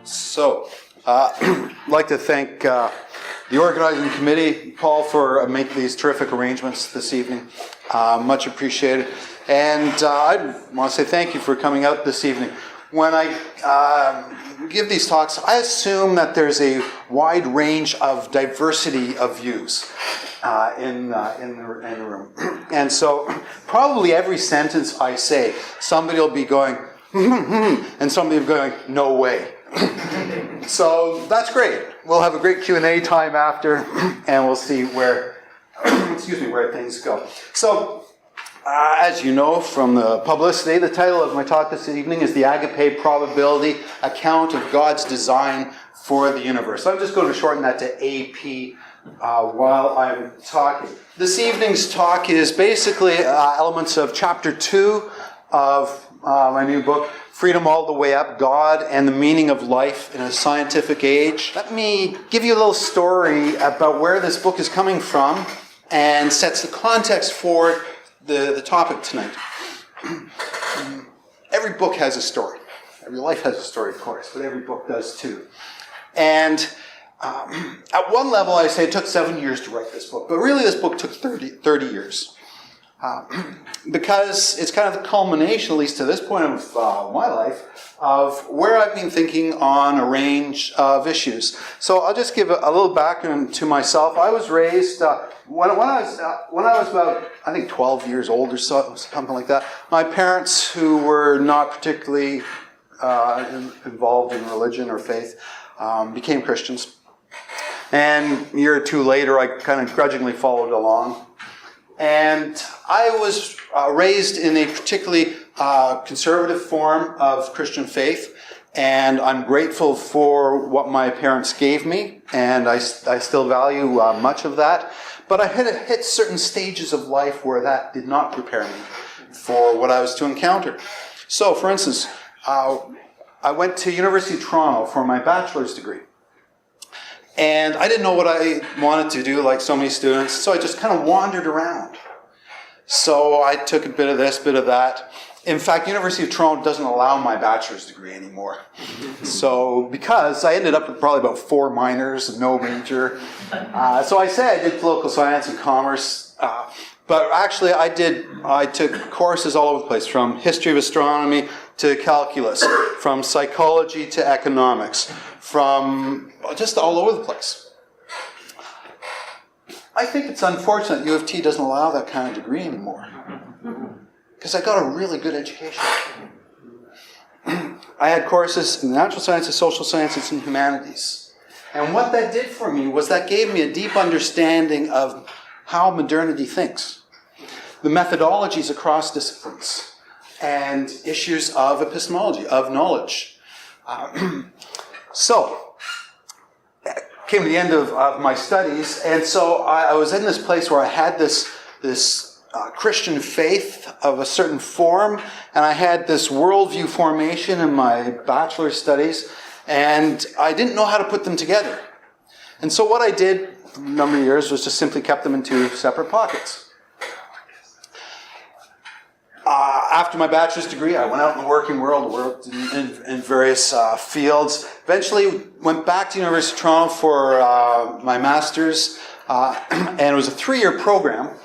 So, I'd like to thank the organizing committee, Paul, for making these terrific arrangements this evening. Much appreciated. And I want to say thank you for coming out this evening. When I give these talks, I assume that there's a wide range of diversity of views in the room. And so probably every sentence I say, somebody will be going, and somebody will be going, no way. So that's great. We'll have a great Q&A time after, and we'll see where things go. So, as you know from the publicity, the title of my talk this evening is The Agape Probability Account of God's Design for the Universe. So I'm just going to shorten that to AP while I'm talking. This evening's talk is basically elements of Chapter 2 of my new book, Freedom All the Way Up, God and the Meaning of Life in a Scientific Age. Let me give you a little story about where this book is coming from and sets the context for the topic tonight. Every book has a story. Every life has a story, of course, but every book does too. And at one level, I say it took 7 years to write this book, but really this book took 30 years. Because it's kind of the culmination, at least to this point of my life, of where I've been thinking on a range of issues. So I'll just give a little background to myself. I was raised, when I was about, I think, 12 years old or so, something like that, my parents, who were not particularly involved in religion or faith, became Christians. And a year or two later, I kind of grudgingly followed along. And I was raised in a particularly conservative form of Christian faith, and I'm grateful for what my parents gave me, and I still value much of that. But I had hit certain stages of life where that did not prepare me for what I was to encounter. So, for instance, I went to University of Toronto for my bachelor's degree. And I didn't know what I wanted to do, like so many students, so I just kind of wandered around. So I took a bit of this, bit of that. In fact, University of Toronto doesn't allow my bachelor's degree anymore. So, because I ended up with probably about 4 minors and no major. So I say I did political science and commerce, but actually I took courses all over the place, from history of astronomy to calculus, from psychology to economics, from just all over the place. I think it's unfortunate U of T doesn't allow that kind of degree anymore, because I got a really good education. I had courses in natural sciences, social sciences, and humanities. And what that did for me was that gave me a deep understanding of how modernity thinks, the methodologies across disciplines, and issues of epistemology, of knowledge. So, came to the end of my studies, and so I was in this place where I had this Christian faith of a certain form, and I had this worldview formation in my bachelor's studies, and I didn't know how to put them together. And so what I did for a number of years was just simply kept them in 2 separate pockets. After my bachelor's degree, I went out in the working world, worked in various fields. Eventually went back to University of Toronto for my master's, and it was a 3-year program.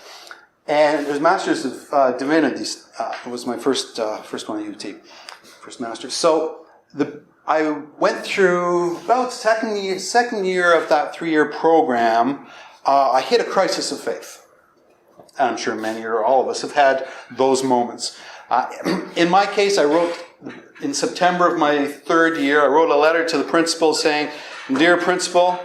And it was Master's of Divinities. It was my first one at UT, first master's. So I went through about second year of that 3-year program. I hit a crisis of faith. And I'm sure many or all of us have had those moments. In my case, I wrote, in September of my 3rd year, I wrote a letter to the principal saying, "Dear principal,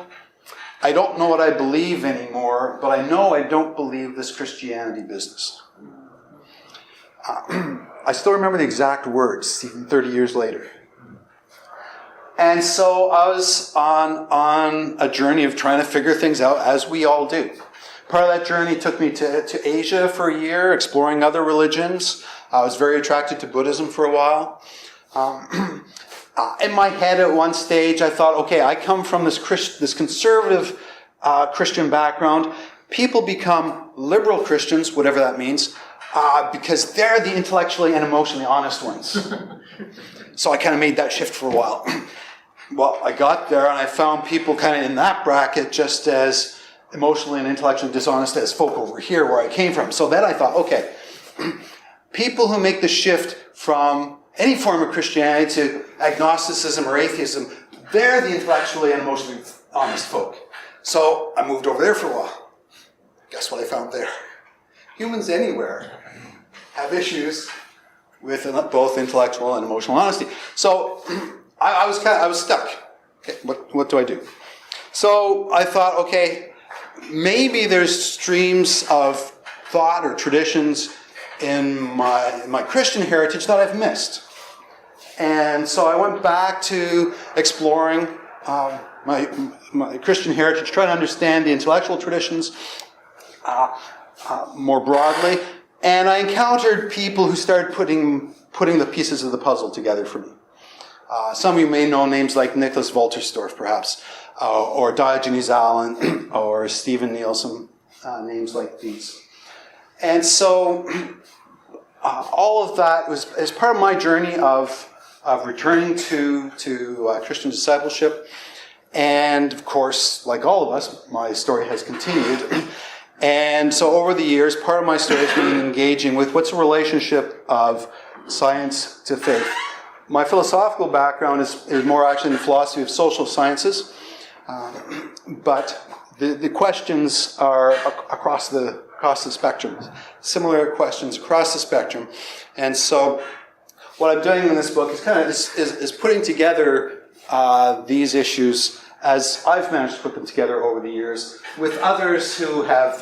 I don't know what I believe anymore, but I know I don't believe this Christianity business." I still remember the exact words, even 30 years later. And so I was on a journey of trying to figure things out, as we all do. Part of that journey took me to Asia for a year, exploring other religions. I was very attracted to Buddhism for a while. In my head at one stage, I thought, okay, I come from this conservative Christian background. People become liberal Christians, whatever that means, because they're the intellectually and emotionally honest ones. So I kind of made that shift for a while. well, I got there and I found people kind of in that bracket just as emotionally and intellectually dishonest as folk over here where I came from. So then I thought, okay, people who make the shift from any form of Christianity to agnosticism or atheism, they're the intellectually and emotionally honest folk. So I moved over there for a while. Guess what I found there? Humans anywhere have issues with both intellectual and emotional honesty. So I was stuck. Okay, what do I do? So I thought, okay, maybe there's streams of thought or traditions in my Christian heritage that I've missed. And so I went back to exploring my Christian heritage, trying to understand the intellectual traditions more broadly. And I encountered people who started putting the pieces of the puzzle together for me. Some of you may know names like Nicholas Wolterstorff, perhaps, or Diogenes Allen, or Stephen Nielsen, names like these. And so all of that was as part of my journey of returning to Christian discipleship. And of course, like all of us, my story has continued. And so over the years, part of my story has been engaging with what's the relationship of science to faith. My philosophical background is more actually in the philosophy of social sciences, but the questions are across the spectrum, similar questions across the spectrum. And so what I'm doing in this book is putting together these issues as I've managed to put them together over the years with others who have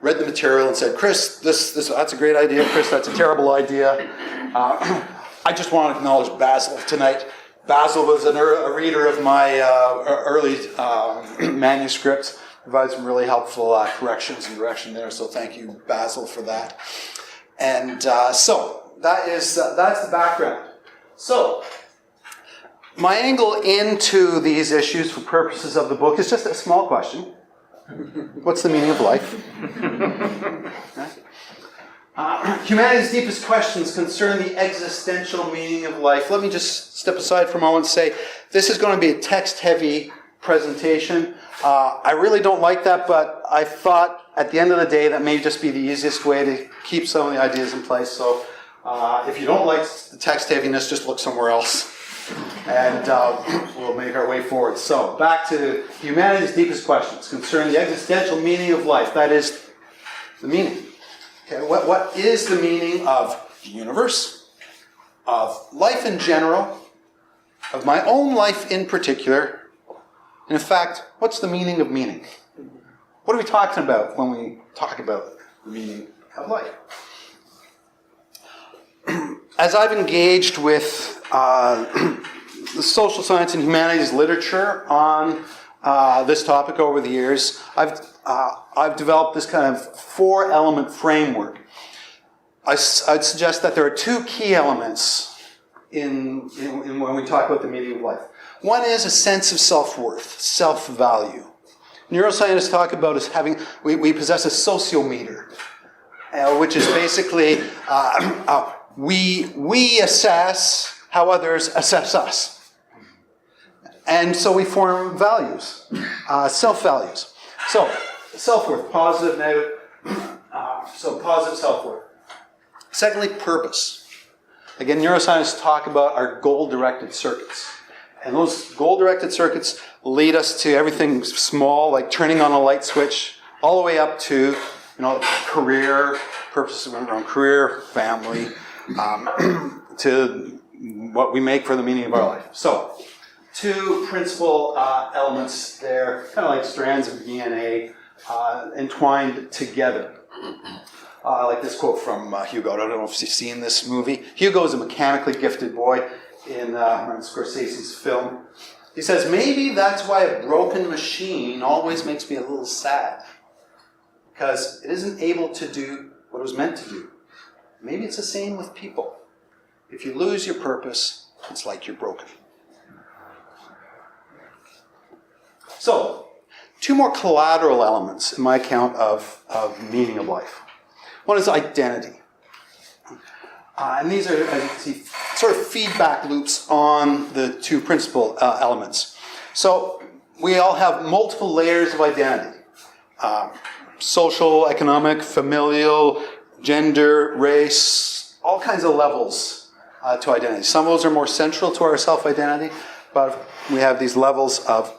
read the material and said, Chris, that's a great idea. Chris, that's a terrible idea. I just want to acknowledge Basil tonight. Basil was a reader of my early manuscripts. Provided some really helpful corrections and direction there. So thank you, Basil, for that. And so that's the background. So my angle into these issues for purposes of the book is just a small question. What's the meaning of life? Humanity's deepest questions concern the existential meaning of life. Let me just step aside for a moment and say this is going to be a text-heavy presentation. I really don't like that, but I thought at the end of the day that may just be the easiest way to keep some of the ideas in place. So if you don't like the text heaviness, just look somewhere else. And we'll make our way forward. So back to humanity's deepest questions concerning the existential meaning of life. That is the meaning. Okay, what is the meaning of the universe, of life in general, of my own life in particular, and in fact, what's the meaning of meaning? What are we talking about when we talk about the meaning of life? As I've engaged with the social science and humanities literature on this topic over the years, I've developed this kind of 4-element framework. I'd suggest that there are 2 key elements in when we talk about the meaning of life. One is a sense of self-worth, self-value. Neuroscientists talk about us we possess a sociometer, which is basically we assess how others assess us. And so we form values, self-values. So, self-worth, positive, negative. So positive self-worth. Secondly, purpose. Again, neuroscientists talk about our goal-directed circuits. And those goal-directed circuits lead us to everything small, like turning on a light switch, all the way up to, career, purposes around career, family, to what we make for the meaning of our life. So, 2 principal elements there, kind of like strands of DNA entwined together. I like this quote from Hugo. I don't know if you've seen this movie. Hugo is a mechanically gifted boy in Scorsese's film. He says, maybe that's why a broken machine always makes me a little sad. Because it isn't able to do what it was meant to do. Maybe it's the same with people. If you lose your purpose, it's like you're broken. So, 2 more collateral elements in my account of meaning of life. One is identity. And these are, as you can see, sort of feedback loops on the two principal elements. So we all have multiple layers of identity. Social, economic, familial, gender, race, all kinds of levels to identity. Some of those are more central to our self-identity, but we have these levels of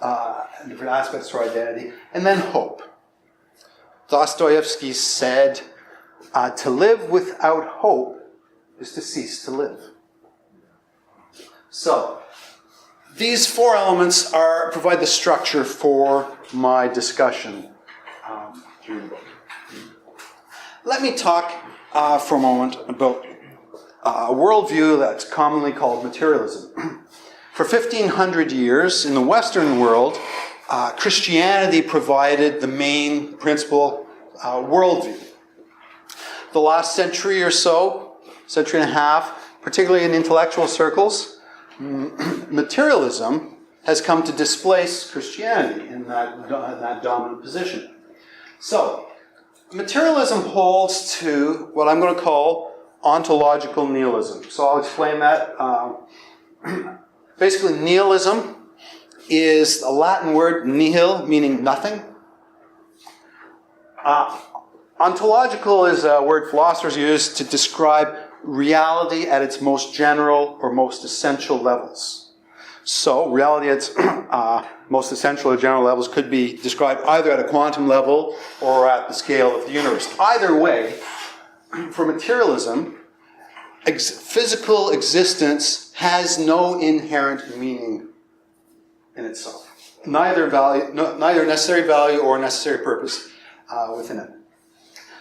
different aspects to our identity. And then hope. Dostoevsky said, to live without hope is to cease to live. So, these four elements provide the structure for my discussion through the book. Let me talk for a moment about a worldview that's commonly called materialism. For 1,500 years in the Western world, Christianity provided the main principal worldview. The last century or so, century and a half, particularly in intellectual circles, materialism has come to displace Christianity in that dominant position. So, materialism holds to what I'm going to call ontological nihilism. So I'll explain that. Basically, nihilism is a Latin word, nihil, meaning nothing. Ontological is a word philosophers use to describe reality at its most general or most essential levels. So, reality at its most essential or general levels could be described either at a quantum level or at the scale of the universe. Either way, for materialism, physical existence has no inherent meaning in itself. Neither necessary value or necessary purpose within it.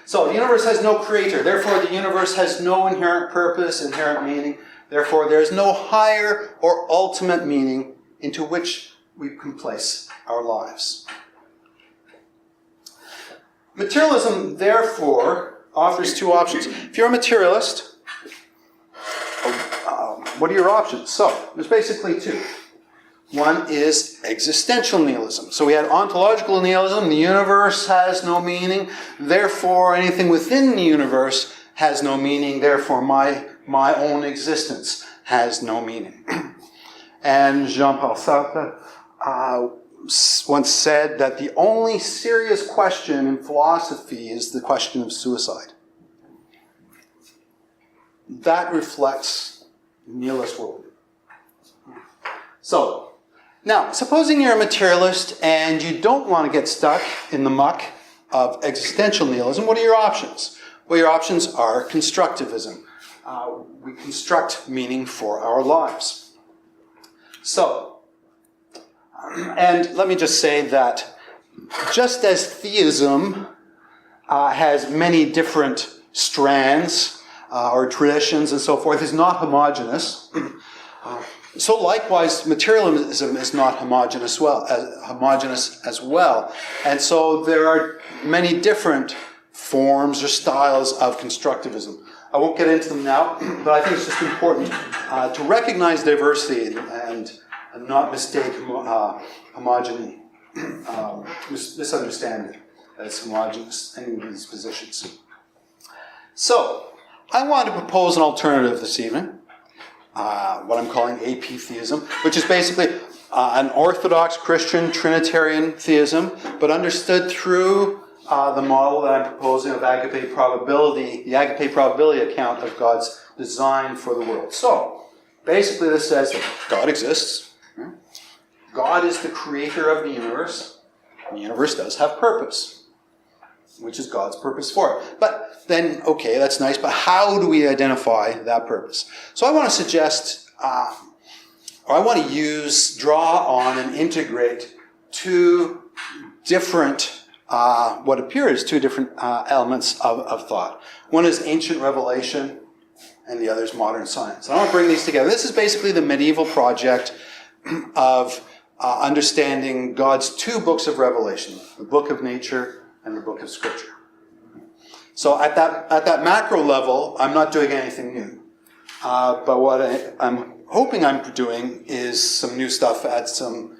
So the universe has no creator. Therefore, the universe has no inherent purpose, inherent meaning. Therefore, there is no higher or ultimate meaning into which we can place our lives. Materialism, therefore, offers two options. If you're a materialist, what are your options? So, there's basically two. One is existential nihilism. So we had ontological nihilism. The universe has no meaning. Therefore, anything within the universe has no meaning. Therefore, my own existence has no meaning. And Jean-Paul Sartre once said that the only serious question in philosophy is the question of suicide. That reflects nihilist worldview. So, now, supposing you're a materialist and you don't want to get stuck in the muck of existential nihilism, what are your options? Well, your options are constructivism. We construct meaning for our lives. So, and let me just say that just as theism has many different strands or traditions and so forth, is not homogeneous, so likewise, materialism is not homogeneous as well. And so there are many different forms or styles of constructivism. I won't get into them now, but I think it's just important to recognize diversity and not mistake homogeny, misunderstand it as homogeneous, any of these positions. So, I want to propose an alternative this evening. What I'm calling atheism, which is basically an orthodox Christian Trinitarian theism, but understood through the model that I'm proposing of agape probability, the agape probability account of God's design for the world. So, basically this says that God exists. God is the creator of the universe. The universe does have purpose, which is God's purpose for it. But then, okay, that's nice, but how do we identify that purpose? So I want to suggest, or I want to draw on and integrate two different, what appears two different elements of thought. One is ancient revelation, and the other is modern science. And I want to bring these together. This is basically the medieval project of understanding God's two books of revelation, the book of nature and the book of Scripture. So at that macro level, I'm not doing anything new. But what I'm hoping I'm doing is some new stuff at some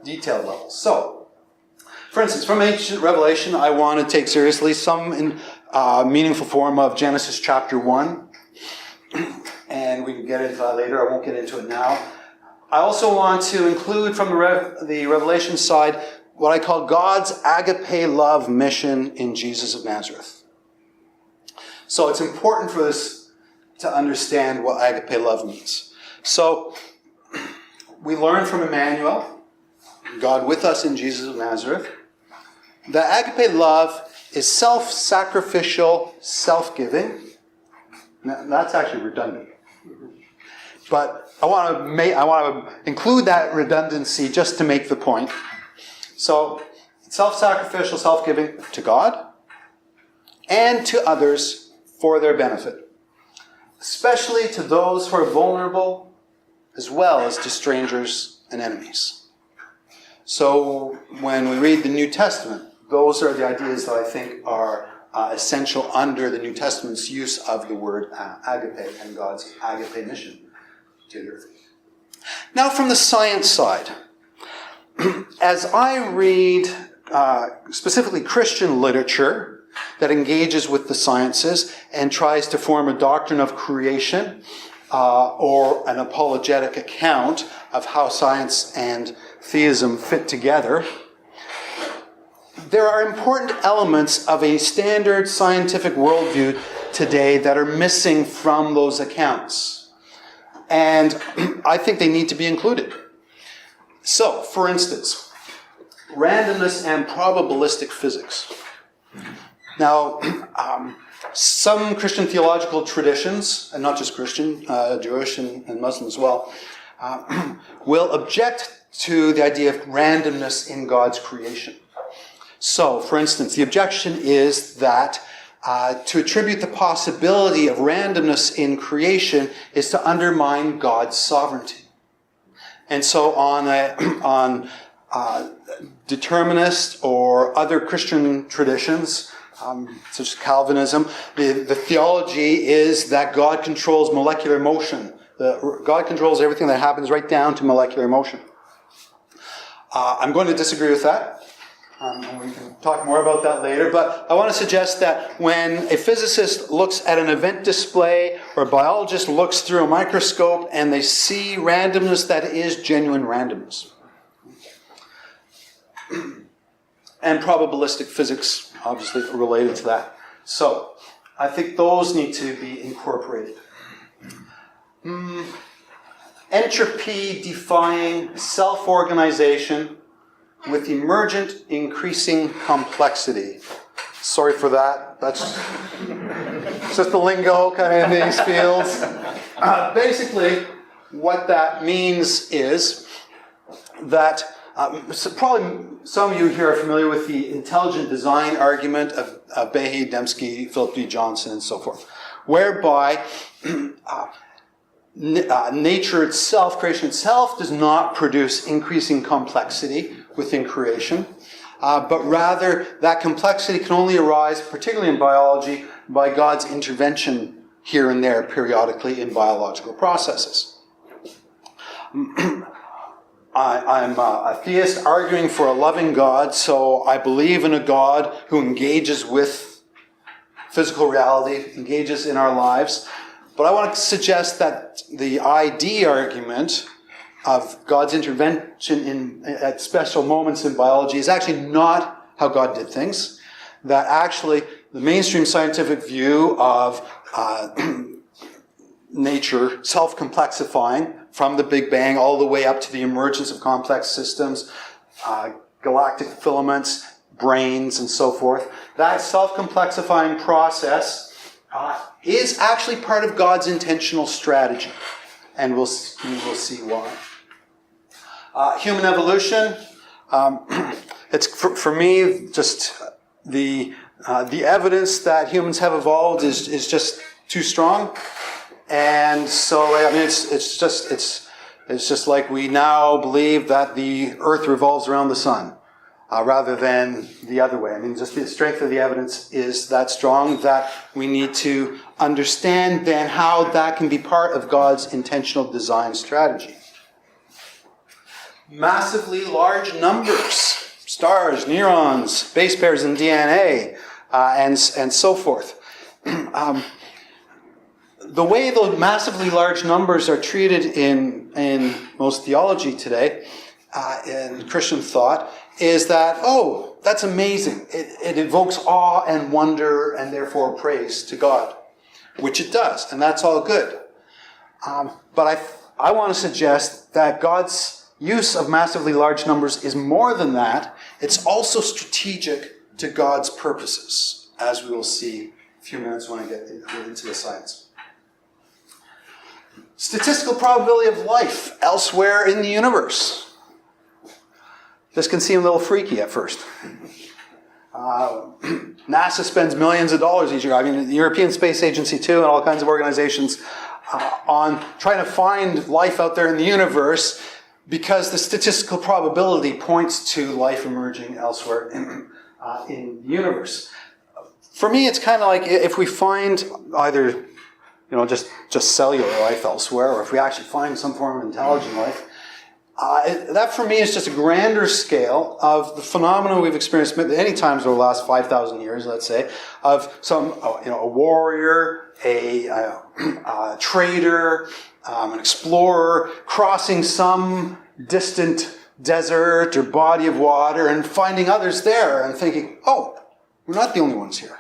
detailed levels. So, for instance, from ancient revelation, I want to take seriously some meaningful form of Genesis chapter 1. and we can get into that later. I won't get into it now. I also want to include from the Revelation side what I call God's agape-love mission in Jesus of Nazareth. So it's important for us to understand what agape-love means. So we learn from Emmanuel, God with us in Jesus of Nazareth, that agape-love is self-sacrificial, self-giving. Now, that's actually redundant. But I want to include that redundancy just to make the point. So, self-sacrificial, self-giving to God and to others for their benefit, especially to those who are vulnerable, as well as to strangers and enemies. So, when we read the New Testament, those are the ideas that I think are essential under the New Testament's use of the word agape and God's agape mission to the earth. Now, from the science side, as I read specifically Christian literature that engages with the sciences and tries to form a doctrine of creation or an apologetic account of how science and theism fit together, there are important elements of a standard scientific worldview today that are missing from those accounts. And I think they need to be included. So, for instance, randomness and probabilistic physics. Now, some Christian theological traditions, and not just Christian, Jewish and Muslim as well, will object to the idea of randomness in God's creation. So, for instance, the objection is that to attribute the possibility of randomness in creation is to undermine God's sovereignty. And so on determinist or other Christian traditions, such as Calvinism, the theology is that God controls molecular motion. God controls everything that happens right down to molecular motion. I'm going to disagree with that. And we can talk more about that later, but I want to suggest that when a physicist looks at an event display or a biologist looks through a microscope and they see randomness, that is genuine randomness. And probabilistic physics, obviously, are related to that. So, I think those need to be incorporated. Entropy-defying self-organization with emergent increasing complexity. Sorry for that. That's just the lingo kind of in these fields. Basically, what that means is that probably some of you here are familiar with the intelligent design argument of Behe, Dembski, Philip D. Johnson, and so forth, whereby nature itself, creation itself, does not produce increasing complexity within creation, but rather that complexity can only arise, particularly in biology, by God's intervention here and there periodically in biological processes. I'm a theist arguing for a loving God, so I believe in a God who engages with physical reality, engages in our lives. But I want to suggest that the ID argument of God's intervention at special moments in biology is actually not how God did things. That actually the mainstream scientific view of nature self-complexifying from the Big Bang all the way up to the emergence of complex systems, galactic filaments, brains, and so forth, that self-complexifying process is actually part of God's intentional strategy. And we'll see why. Human evolution, it's for me just the evidence that humans have evolved is just too strong, and so I mean it's just like we now believe that the Earth revolves around the sun rather than the other way. I mean, just the strength of the evidence is that strong that we need to understand then how that can be part of God's intentional design strategy. Massively large numbers, stars, neurons, base pairs in DNA, and so forth. the way those massively large numbers are treated in most theology today, in Christian thought, is that, oh, that's amazing. It evokes awe and wonder and therefore praise to God, which it does, and that's all good. But I want to suggest that God's use of massively large numbers is more than that. It's also strategic to God's purposes, as we will see in a few minutes when I get into the science. Statistical probability of life elsewhere in the universe. This can seem a little freaky at first. NASA spends millions of dollars each year. I mean, the European Space Agency too, and all kinds of organizations on trying to find life out there in the universe because the statistical probability points to life emerging elsewhere in the universe. For me, it's kind of like if we find either just cellular life elsewhere, or if we actually find some form of intelligent life, that for me is just a grander scale of the phenomena we've experienced many times over the last 5,000 years, let's say, of some, a warrior, a trader, an explorer crossing some distant desert or body of water and finding others there and thinking, oh, we're not the only ones here.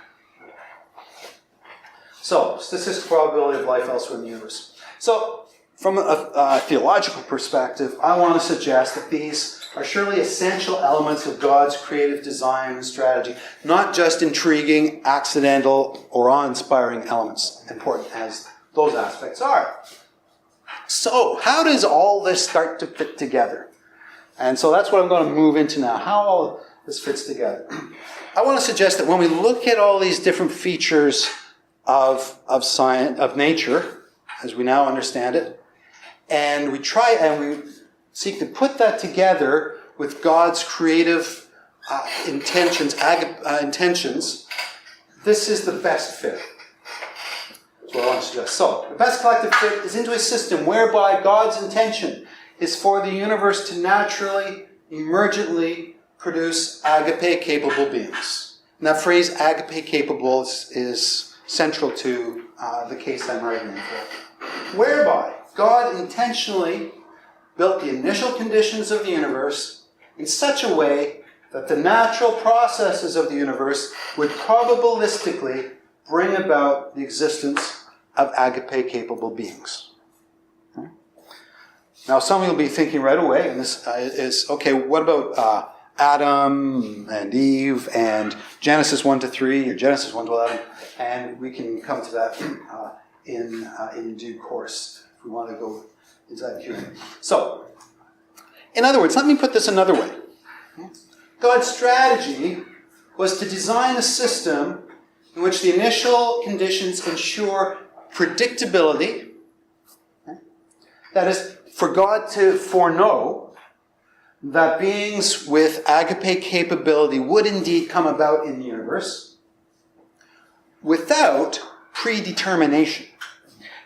So, statistical probability of life elsewhere in the universe. So, from a theological perspective, I want to suggest that these are surely essential elements of God's creative design and strategy, not just intriguing, accidental, or awe-inspiring elements, important as those aspects are. So, how does all this start to fit together? And so that's what I'm going to move into now, how all this fits together. I want to suggest that when we look at all these different features of science, of nature, as we now understand it, and we seek to put that together with God's creative intentions, this is the best fit. That's what I want to suggest. So, the best collective fit is into a system whereby God's intention is for the universe to naturally, emergently produce agape-capable beings. And that phrase, agape-capable, is central to the case I'm writing for. Whereby God intentionally built the initial conditions of the universe in such a way that the natural processes of the universe would probabilistically bring about the existence of agape-capable beings. Okay? Now, some of you will be thinking right away, and this is, okay, what about Adam and Eve and Genesis 1 to 3 or Genesis 1 to 11? And we can come to that in due course if we want to go into that Q&A. So, in other words, let me put this another way. God's strategy was to design a system in which the initial conditions ensure predictability. That is, for God to foreknow that beings with agape capability would indeed come about in the universe without predetermination.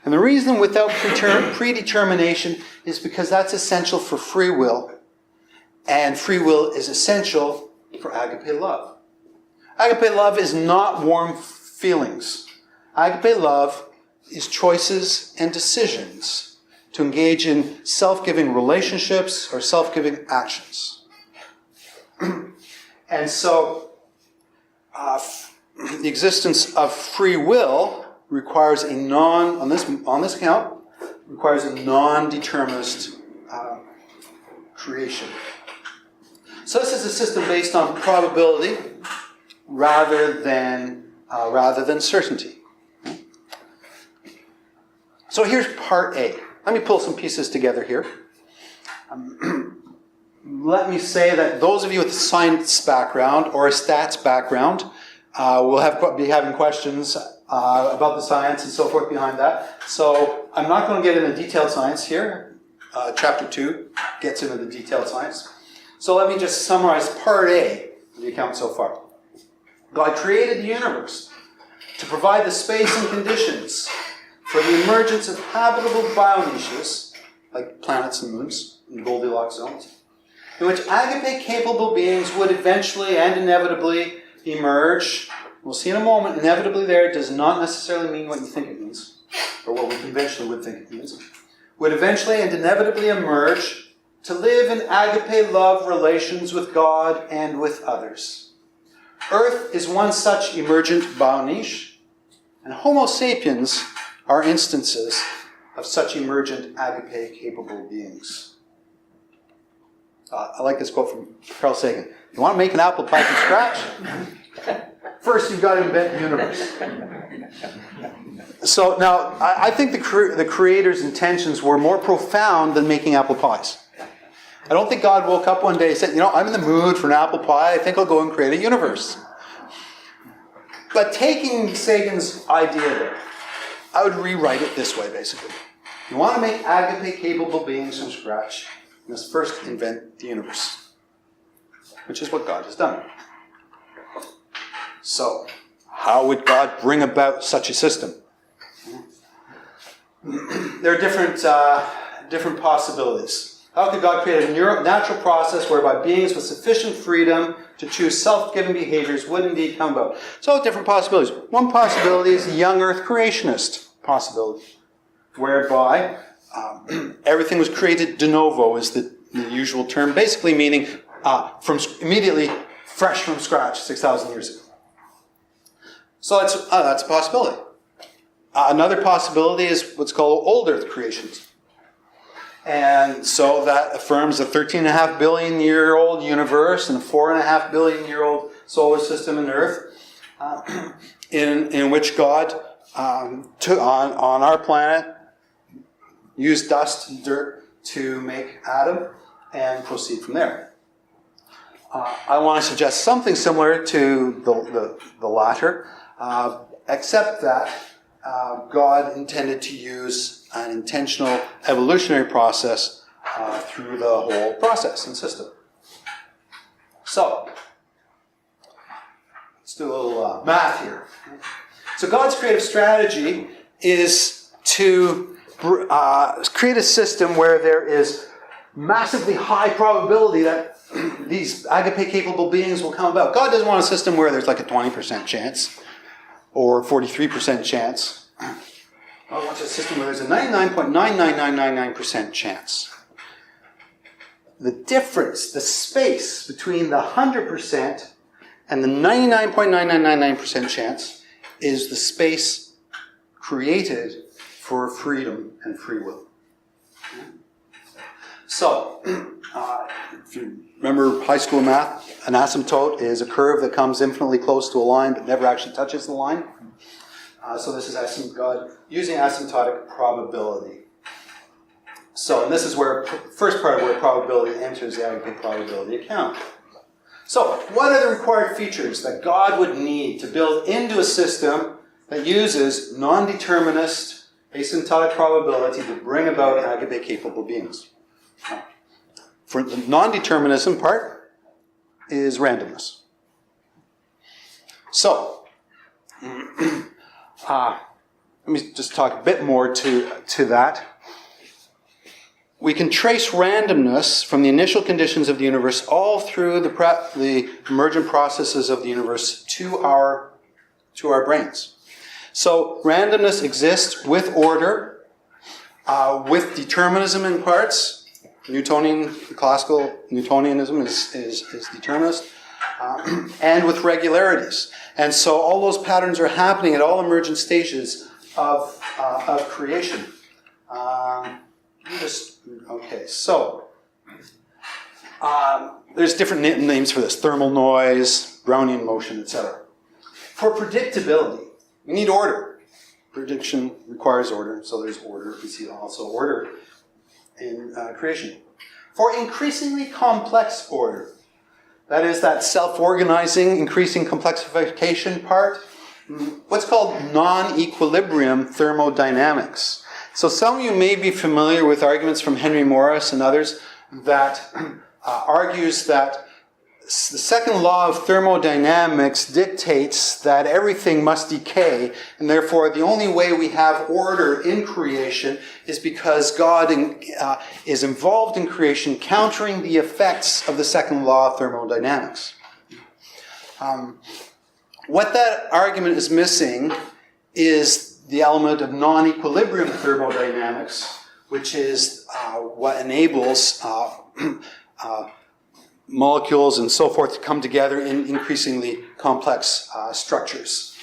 And the reason without predetermination is because that's essential for free will, and free will is essential for agape love. Agape love is not warm feelings. Agape love is choices and decisions to engage in self-giving relationships or self-giving actions. And so, the existence of free will requires a on this account, requires a non-determinist creation. So this is a system based on probability rather than certainty. So here's part A. Let me pull some pieces together here. Let me say that those of you with a science background or a stats background will be having questions about the science and so forth behind that. So I'm not going to get into detailed science here. Chapter 2 gets into the detailed science. So let me just summarize part A of the account so far. God created the universe to provide the space and conditions for the emergence of habitable bioniches, like planets and moons in Goldilocks zones, in which agape-capable beings would eventually and inevitably emerge. We'll see in a moment, inevitably there does not necessarily mean what you think it means. or what we conventionally would think it means, would eventually and inevitably emerge to live in agape-love relations with God and with others. Earth is one such emergent bioniche, and Homo sapiens are instances of such emergent agape-capable beings. I like this quote from Carl Sagan. You want to make an apple pie from scratch? First, you've got to invent the universe. So now, I think the Creator's intentions were more profound than making apple pies. I don't think God woke up one day and said, I'm in the mood for an apple pie. I think I'll go and create a universe. But taking Sagan's idea there, I would rewrite it this way, basically. You want to make agape-capable beings from scratch, you must first invent the universe, which is what God has done. So, how would God bring about such a system? There are different possibilities. How could God create a natural process whereby beings with sufficient freedom to choose self-given behaviors would indeed come about? So, different possibilities. One possibility is a young earth creationist possibility, whereby everything was created de novo, is the usual term, basically meaning from immediately fresh from scratch 6,000 years ago. So that's a possibility. Another possibility is what's called old earth creationism. And so that affirms a 13.5 billion year old universe and a 4.5 billion year old solar system in Earth, in which God took on our planet, used dust and dirt to make Adam and proceed from there. I want to suggest something similar to the latter, except that God intended to use an intentional evolutionary process through the whole process and system. So, let's do a little math here. So God's creative strategy is to create a system where there is massively high probability that these agape-capable beings will come about. God doesn't want a system where there's like a 20% chance or 43% chance. God wants a system where there's a 99.99999% chance. The difference, the space between the 100% and the 99.9999% chance is the space created for freedom and free will. So, if you remember high school math, an asymptote is a curve that comes infinitely close to a line but never actually touches the line. So this is God using asymptotic probability. So, and this is where first part of where probability enters the agape probability account. So, what are the required features that God would need to build into a system that uses non-determinist asymptotic probability to bring about agape-capable beings? For the non-determinism part is randomness. So, let me just talk a bit more to that. We can trace randomness from the initial conditions of the universe all through the emergent processes of the universe to our brains. So randomness exists with order, with determinism in parts. Classical Newtonianism is determinist, and with regularities. And so all those patterns are happening at all emergent stages of creation. There's different names for this: thermal noise, Brownian motion, etc. For predictability, we need order. Prediction requires order, so there's order. We see also order in creation. For increasingly complex order, that is that self-organizing, increasing complexification part, what's called non-equilibrium thermodynamics. So some of you may be familiar with arguments from Henry Morris and others that argues that the second law of thermodynamics dictates that everything must decay, and therefore the only way we have order in creation is because God is involved in creation, countering the effects of the second law of thermodynamics. What that argument is missing is the element of non-equilibrium thermodynamics, which is what enables molecules and so forth to come together in increasingly complex structures.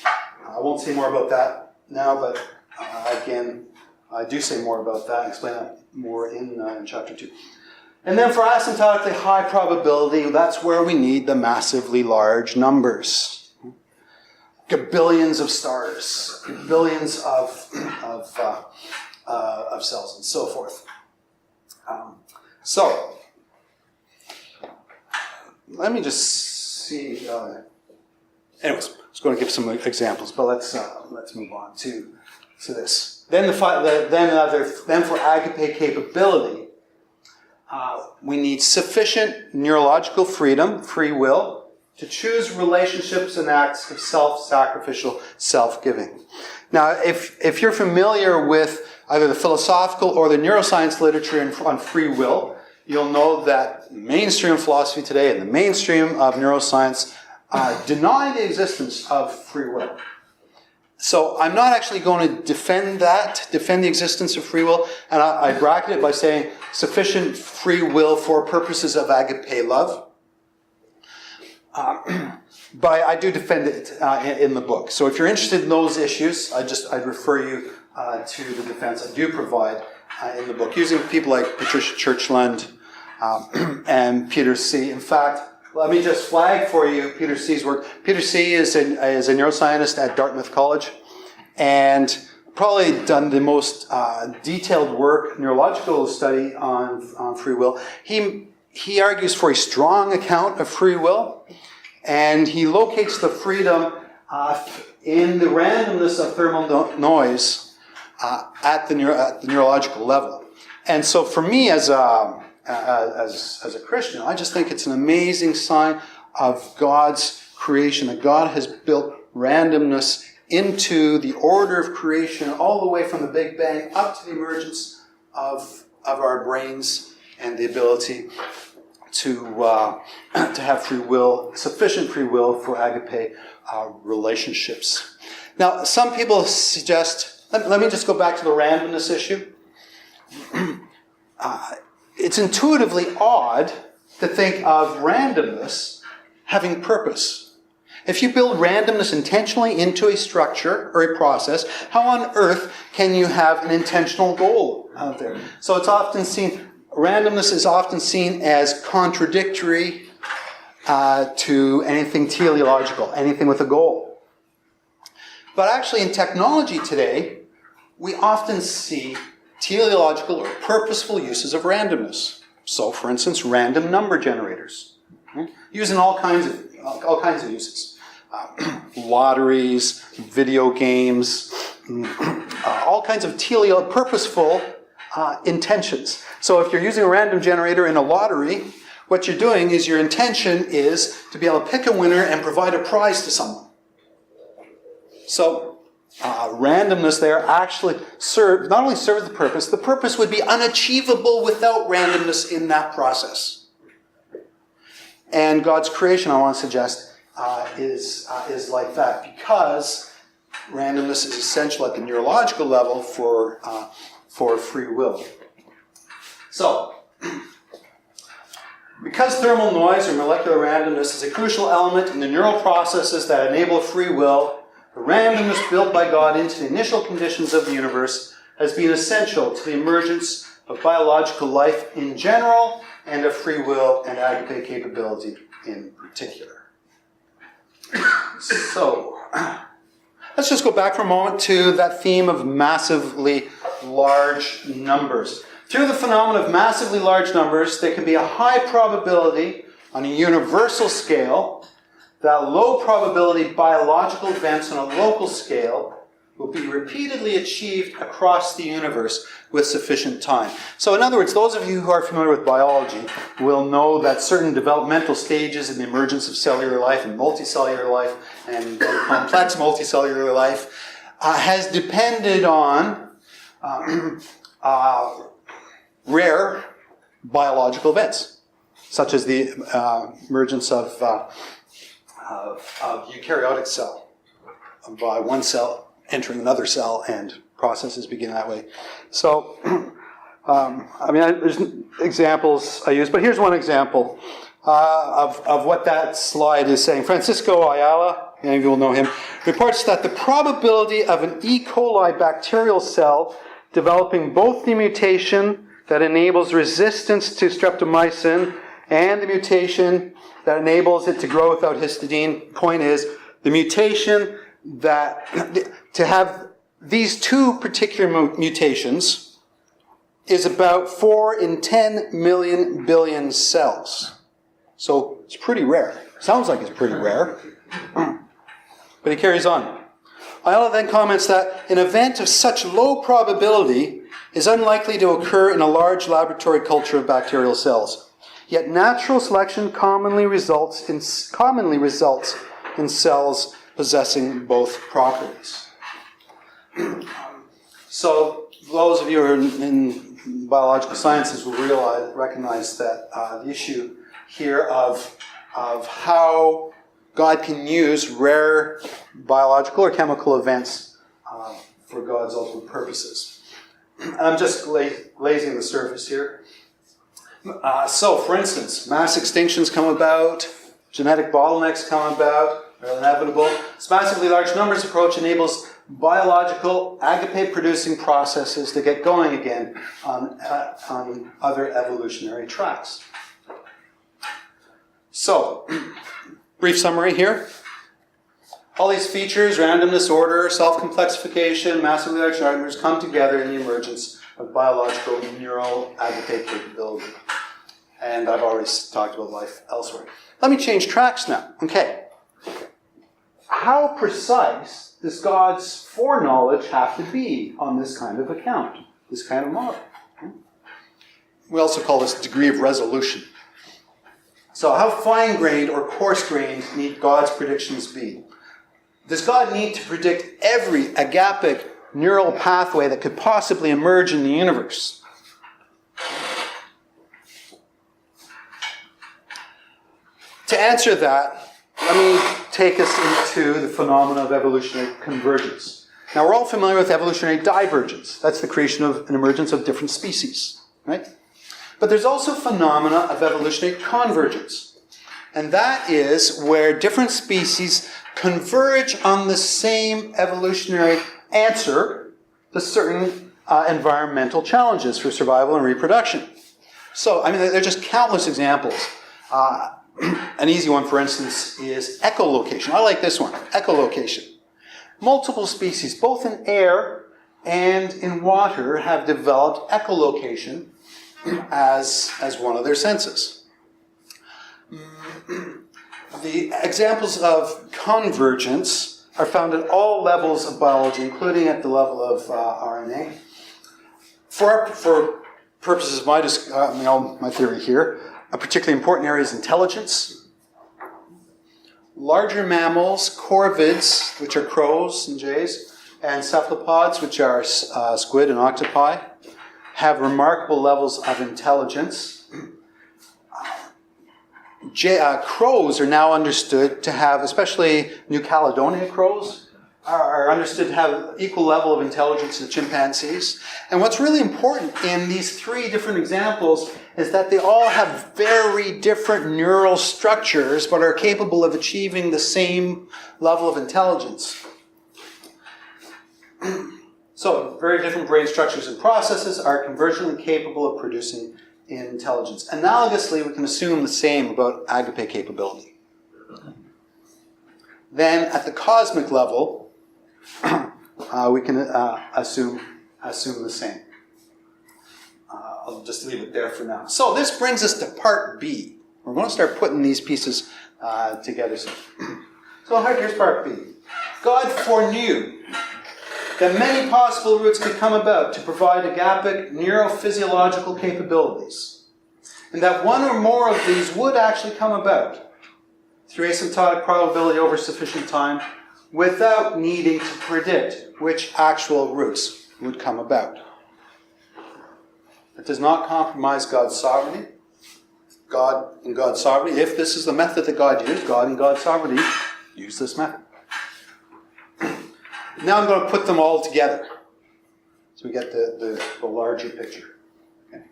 I won't say more about that now, but again, I do say more about that and explain that more in chapter 2. And then for asymptotically high probability, that's where we need the massively large numbers. Billions of stars, billions of cells, and so forth. So, let me just see. Anyways, I was going to give some examples, but let's move on to this. Then for agape capability, we need sufficient neurological freedom, free will, to choose relationships and acts of self-sacrificial self-giving. Now, if you're familiar with either the philosophical or the neuroscience literature on free will, you'll know that mainstream philosophy today and the mainstream of neuroscience deny the existence of free will. So I'm not actually going to defend the existence of free will, and I bracket it by saying sufficient free will for purposes of agape-love. But I do defend it in the book. So if you're interested in those issues, I'd refer you to the defense I do provide in the book, using people like Patricia Churchland and Peter C. In fact, let me just flag for you Peter C's work. Peter C. is a neuroscientist at Dartmouth College, and probably done the most detailed work, neurological study on free will. He argues for a strong account of free will, and he locates the freedom in the randomness of thermal noise at the neurological level. And so for me as a Christian, I just think it's an amazing sign of God's creation, that God has built randomness into the order of creation all the way from the Big Bang up to the emergence of our brains and the ability to have free will, sufficient free will for agape relationships. Now, some people suggest, let me just go back to the randomness issue. It's intuitively odd to think of randomness having purpose. If you build randomness intentionally into a structure or a process, how on earth can you have an intentional goal out there? So it's often seen, randomness is often seen as contradictory to anything teleological, anything with a goal. But actually in technology today, we often see teleological or purposeful uses of randomness. So, for instance, random number generators, used in all kinds of uses. Lotteries, video games, all kinds of purposeful intentions. So if you're using a random generator in a lottery, what you're doing is your intention is to be able to pick a winner and provide a prize to someone. So randomness there actually not only serves the purpose would be unachievable without randomness in that process. And God's creation, I want to suggest, is like that, because randomness is essential at the neurological level for free will. So, because thermal noise or molecular randomness is a crucial element in the neural processes that enable free will, the randomness built by God into the initial conditions of the universe has been essential to the emergence of biological life in general and of free will and agape capability in particular. So, let's just go back for a moment to that theme of massively large numbers. Through the phenomenon of massively large numbers, there can be a high probability on a universal scale that low probability biological events on a local scale will be repeatedly achieved across the universe with sufficient time. So in other words, those of you who are familiar with biology will know that certain developmental stages in the emergence of cellular life and multicellular life and complex multicellular life has depended on rare biological events, such as the emergence of eukaryotic cell by one cell entering another cell, and processes begin that way. So, there's examples I use, but here's one example of what that slide is saying. Francisco Ayala, many of you will know him, reports that the probability of an E. coli bacterial cell developing both the mutation that enables resistance to streptomycin and the mutation that enables it to grow without histidine. Point is, the mutation that, to have these two particular mutations is about 4 in 10 million billion cells. So it's pretty rare. Sounds like it's pretty rare. But he carries on. Ayala then comments that an event of such low probability is unlikely to occur in a large laboratory culture of bacterial cells. Yet natural selection commonly results in cells possessing both properties. So those of you who are in biological sciences will recognize that the issue here of how God can use rare biological or chemical events for God's ultimate purposes. I'm just glazing the surface here. So, for instance, mass extinctions come about, genetic bottlenecks come about, they're inevitable. This massively large numbers approach enables biological agape-producing processes to get going again on other evolutionary tracks. So, brief summary here. All these features, randomness, order, self-complexification, massively large numbers, come together in the emergence of biological neural agape capability. And I've already talked about life elsewhere. Let me change tracks now. Okay. How precise does God's foreknowledge have to be on this kind of account, this kind of model? We also call this degree of resolution. So how fine-grained or coarse-grained need God's predictions be? Does God need to predict every agapic neural pathway that could possibly emerge in the universe? To answer that, let me take us into the phenomena of evolutionary convergence. Now, we're all familiar with evolutionary divergence. That's the creation of an emergence of different species, right? But there's also phenomena of evolutionary convergence. And that is where different species converge on the same evolutionary answer to certain environmental challenges for survival and reproduction. So, there are just countless examples. An easy one, for instance, is echolocation. I like this one, echolocation. Multiple species, both in air and in water, have developed echolocation as one of their senses. The examples of convergence are found at all levels of biology, including at the level of RNA. For purposes of my theory here, a particularly important area is intelligence. Larger mammals, corvids, which are crows and jays, and cephalopods, which are squid and octopi, have remarkable levels of intelligence. Crows are now understood to have, especially New Caledonia crows, are understood to have equal level of intelligence to chimpanzees. And what's really important in these three different examples is that they all have very different neural structures, but are capable of achieving the same level of intelligence. So, very different brain structures and processes are convergently capable of producing intelligence. Analogously, we can assume the same about agape capability. Then, at the cosmic level, we can assume the same. I'll just leave it there for now. So this brings us to part B. We're going to start putting these pieces together. So here's part B. God foreknew that many possible routes could come about to provide agapic neurophysiological capabilities, and that one or more of these would actually come about through asymptotic probability over sufficient time without needing to predict which actual routes would come about. It does not compromise God's sovereignty. God in God's sovereignty, if this is the method that God used, God in God's sovereignty used this method. Now I'm going to put them all together. So we get the larger picture. Okay.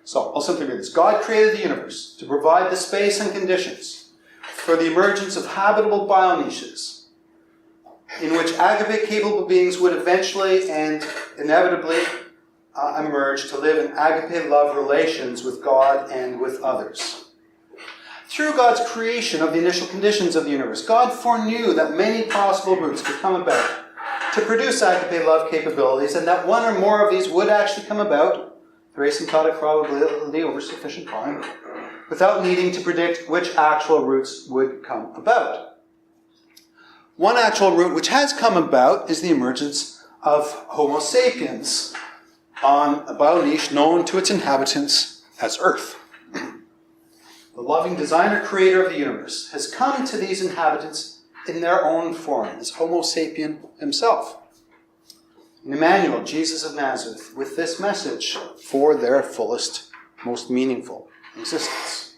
So I'll simply read this. God created the universe to provide the space and conditions for the emergence of habitable bioniches in which agape-capable beings would eventually and inevitably emerge to live in agape-love relations with God and with others. Through God's creation of the initial conditions of the universe, God foreknew that many possible routes could come about to produce agape-love capabilities, and that one or more of these would actually come about through asymptotic probability over sufficient time, without needing to predict which actual routes would come about. One actual route which has come about is the emergence of Homo sapiens on a bioniche known to its inhabitants as Earth. The loving designer creator of the universe has come to these inhabitants in their own form, as Homo sapien himself. And Emmanuel, Jesus of Nazareth, with this message for their fullest, most meaningful existence.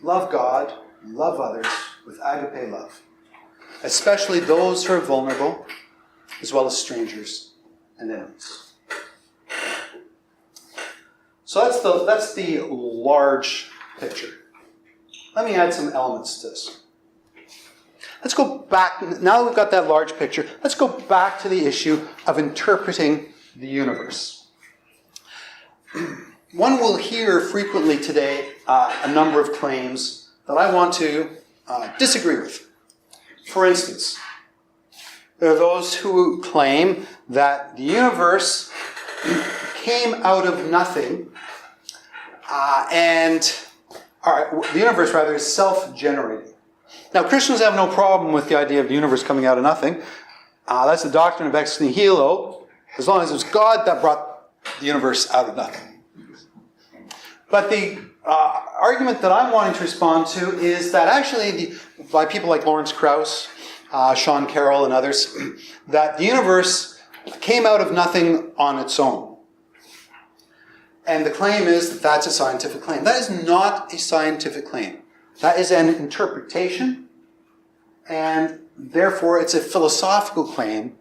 Love God and love others with agape love, especially those who are vulnerable, as well as strangers and enemies. So that's the large picture. Let me add some elements to this. Let's go back, now that we've got that large picture, let's go back to the issue of interpreting the universe. One will hear frequently today a number of claims that I want to disagree with. For instance, there are those who claim that the universe came out of nothing, the universe is self-generating. Now, Christians have no problem with the idea of the universe coming out of nothing. That's the doctrine of ex nihilo, as long as it was God that brought the universe out of nothing. But the argument that I'm wanting to respond to is that actually, by people like Lawrence Krauss, Sean Carroll, and others, that the universe came out of nothing on its own. And the claim is that that's a scientific claim. That is not a scientific claim. That is an interpretation, and therefore it's a philosophical claim,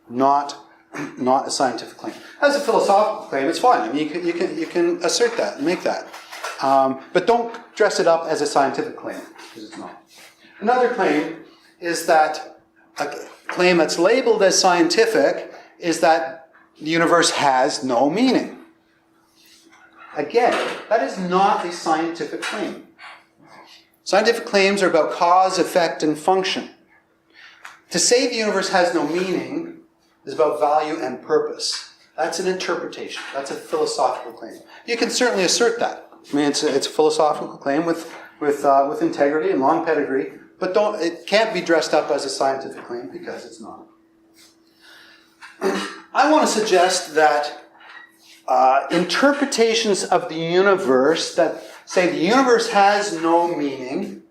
not a scientific claim. As a philosophical claim, it's fine. I mean, you can assert that and make that. But don't dress it up as a scientific claim, because it's not. Another claim is that a claim that's labeled as scientific is that the universe has no meaning. Again, that is not a scientific claim. Scientific claims are about cause, effect, and function. To say the universe has no meaning is about value and purpose. That's an interpretation. That's a philosophical claim. You can certainly assert that. I mean, it's a philosophical claim with integrity and long pedigree, but it can't be dressed up as a scientific claim because it's not. I want to suggest that interpretations of the universe that say the universe has no meaning,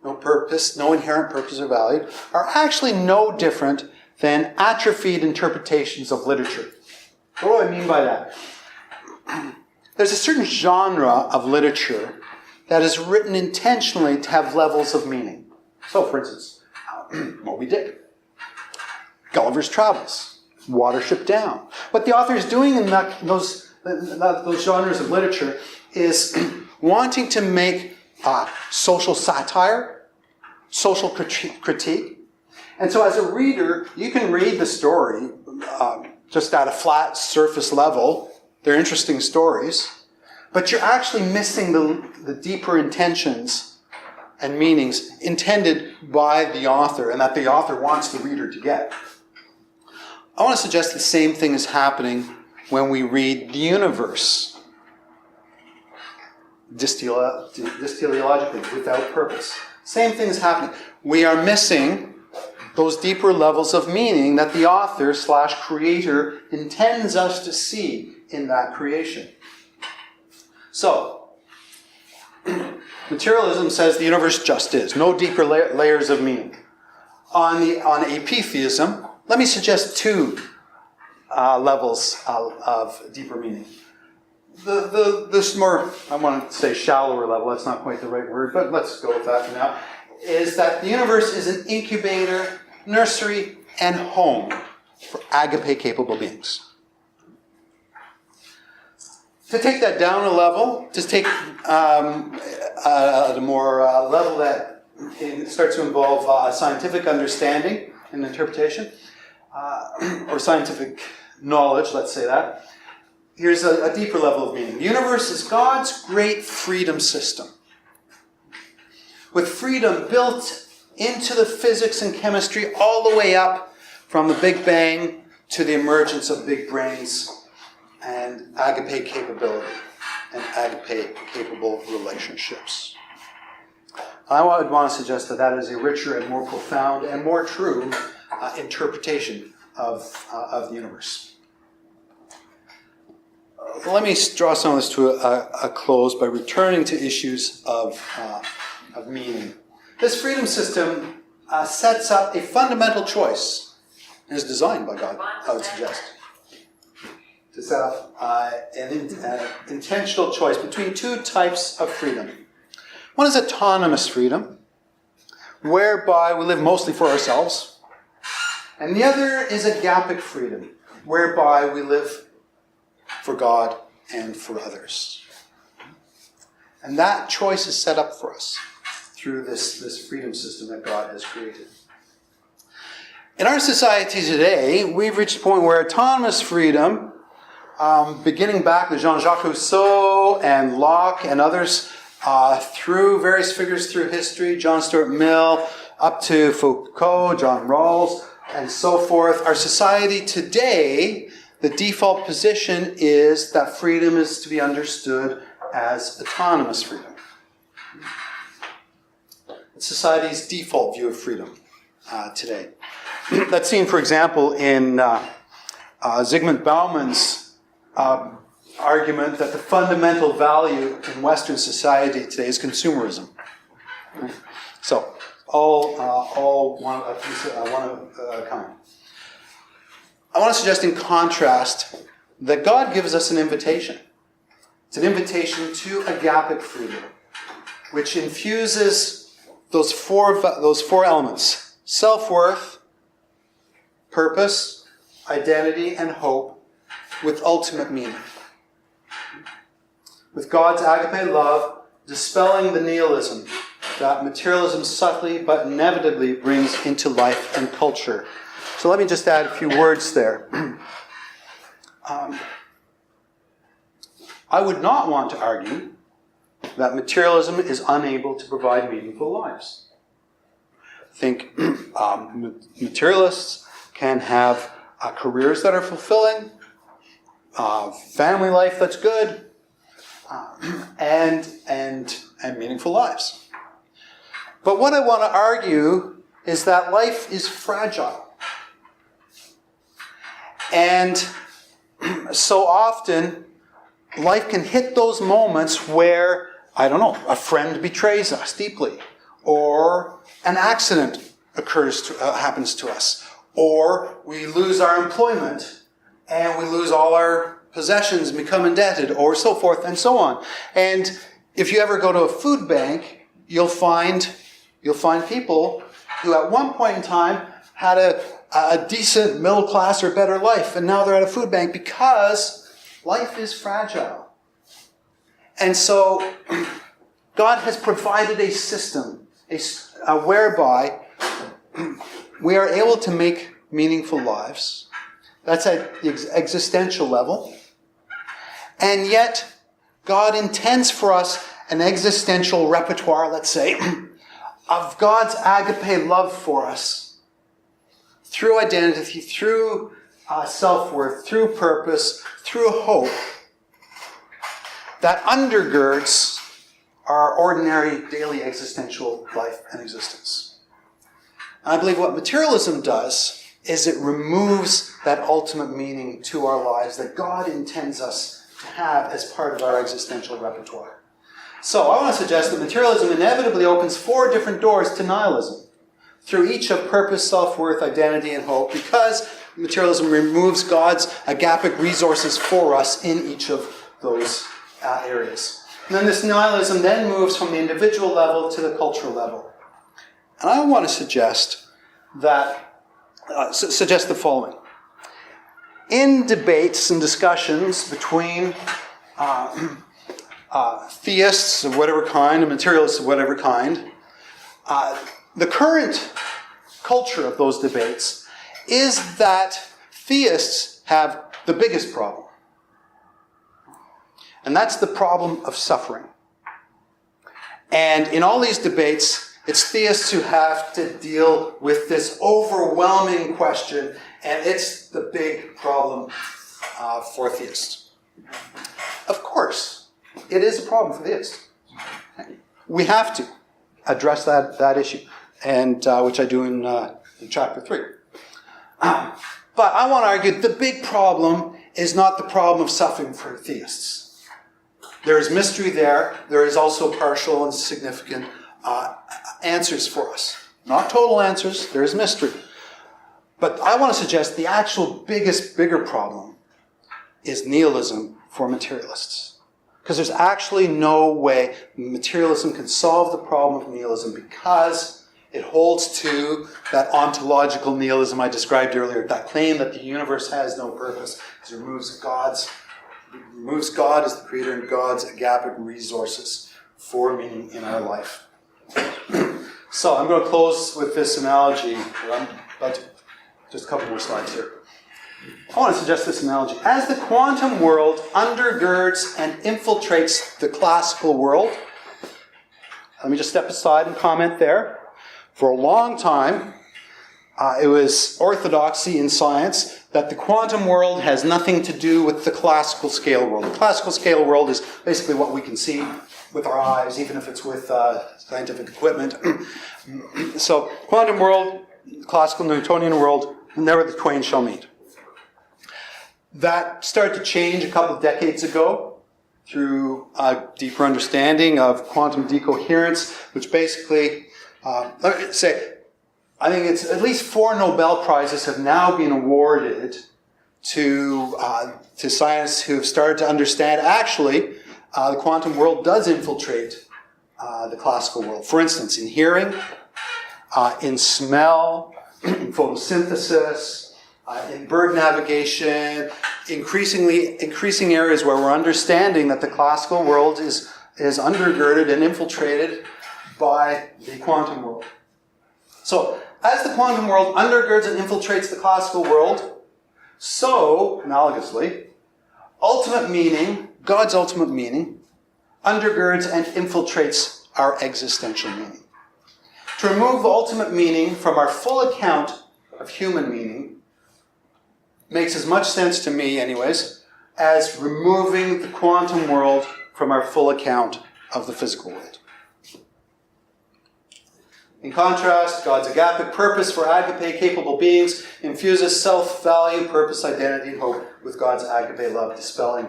no purpose, no inherent purpose or value, are actually no different than atrophied interpretations of literature. What do I mean by that? There's a certain genre of literature that is written intentionally to have levels of meaning. So, for instance, Moby Dick, Gulliver's Travels, Watership Down. What the author is doing in those genres of literature is wanting to make social satire, social critique. And so as a reader, you can read the story just at a flat surface level. They're interesting stories. But you're actually missing the deeper intentions and meanings intended by the author and that the author wants the reader to get. I want to suggest the same thing is happening when we read the universe. Dysteleologically, without purpose. Same thing is happening. We are missing those deeper levels of meaning that the author / creator intends us to see in that creation. So, materialism says the universe just is. No deeper layers of meaning. On atheism, let me suggest two levels of deeper meaning. This more, I want to say shallower level, that's not quite the right word, but let's go with that for now, is that the universe is an incubator, nursery, and home for agape-capable beings. To take that down a level, to take a more level that it starts to involve scientific understanding and interpretation, or scientific knowledge, let's say that. Here's a deeper level of meaning. The universe is God's great freedom system, with freedom built into the physics and chemistry all the way up from the Big Bang to the emergence of big brains and agape capability and agape-capable relationships. I would want to suggest that that is a richer and more profound and more true interpretation of the universe. Let me draw some of this to a close by returning to issues of meaning. This freedom system sets up a fundamental choice, and is designed by God, I would suggest, to set up an intentional choice between two types of freedom. One is autonomous freedom, whereby we live mostly for ourselves. And the other is agapic freedom, whereby we live for God and for others. And that choice is set up for us through this freedom system that God has created. In our society today, we've reached a point where autonomous freedom, beginning back with Jean-Jacques Rousseau and Locke and others, through various figures through history, John Stuart Mill, up to Foucault, John Rawls, and so forth. Our society today, the default position is that freedom is to be understood as autonomous freedom. It's society's default view of freedom today. That's seen, for example, in Zygmunt Bauman's argument that the fundamental value in Western society today is consumerism. So, all one of a kind. I want to suggest in contrast that God gives us an invitation. It's an invitation to agapic freedom, which infuses those four elements: self-worth, purpose, identity, and hope, with ultimate meaning. With God's agape love dispelling the nihilism that materialism subtly but inevitably brings into life and culture. So let me just add a few words there. I would not want to argue that materialism is unable to provide meaningful lives. I think materialists can have careers that are fulfilling, family life that's good, and meaningful lives. But what I want to argue is that life is fragile. And so often, life can hit those moments where, I don't know, a friend betrays us deeply, or an accident happens to us, or we lose our employment, and we lose all our possessions and become indebted, or so forth and so on. And if you ever go to a food bank, you'll find people who at one point in time had a decent middle class or better life, and now they're at a food bank because life is fragile. And so God has provided a system whereby we are able to make meaningful lives. That's at the existential level. And yet, God intends for us an existential repertoire, let's say, of God's agape love for us. Through identity, through self-worth, through purpose, through hope, that undergirds our ordinary daily existential life and existence. And I believe what materialism does is it removes that ultimate meaning to our lives that God intends us to have as part of our existential repertoire. So I want to suggest that materialism inevitably opens 4 different doors to nihilism, through each of purpose, self-worth, identity, and hope, because materialism removes God's agapic resources for us in each of those areas. And then this nihilism then moves from the individual level to the cultural level. And I want to suggest that suggest the following. In debates and discussions between theists of whatever kind and materialists of whatever kind, the current culture of those debates is that theists have the biggest problem. And that's the problem of suffering. And in all these debates, it's theists who have to deal with this overwhelming question, and it's the big problem for theists. Of course, it is a problem for theists. We have to address that issue, and which I do in chapter 3. But I want to argue the big problem is not the problem of suffering for theists. There is mystery there. There is also partial and significant answers for us. Not total answers. There is mystery. But I want to suggest the actual bigger problem is nihilism for materialists. Because there's actually no way materialism can solve the problem of nihilism, because it holds to that ontological nihilism I described earlier, that claim that the universe has no purpose, because it removes God as the creator and God's agapic resources for meaning in our life. So I'm going to close with this analogy. Just a couple more slides here. I want to suggest this analogy. As the quantum world undergirds and infiltrates the classical world, let me just step aside and comment there. For a long time, it was orthodoxy in science that the quantum world has nothing to do with the classical scale world. The classical scale world is basically what we can see with our eyes, even if it's with scientific equipment. So, quantum world, classical Newtonian world, never the twain shall meet. That started to change a couple of decades ago through a deeper understanding of quantum decoherence, which basically, let me say, I think it's at least 4 Nobel Prizes have now been awarded to scientists who have started to understand actually the quantum world does infiltrate the classical world. For instance, in hearing, in smell, in photosynthesis, in bird navigation, increasing areas where we're understanding that the classical world is undergirded and infiltrated by the quantum world. So, as the quantum world undergirds and infiltrates the classical world, so, analogously, ultimate meaning, God's ultimate meaning, undergirds and infiltrates our existential meaning. To remove the ultimate meaning from our full account of human meaning makes as much sense to me, anyways, as removing the quantum world from our full account of the physical world. In contrast, God's agapic purpose for agape-capable beings infuses self-value, purpose, identity, and hope with God's agape-love, dispelling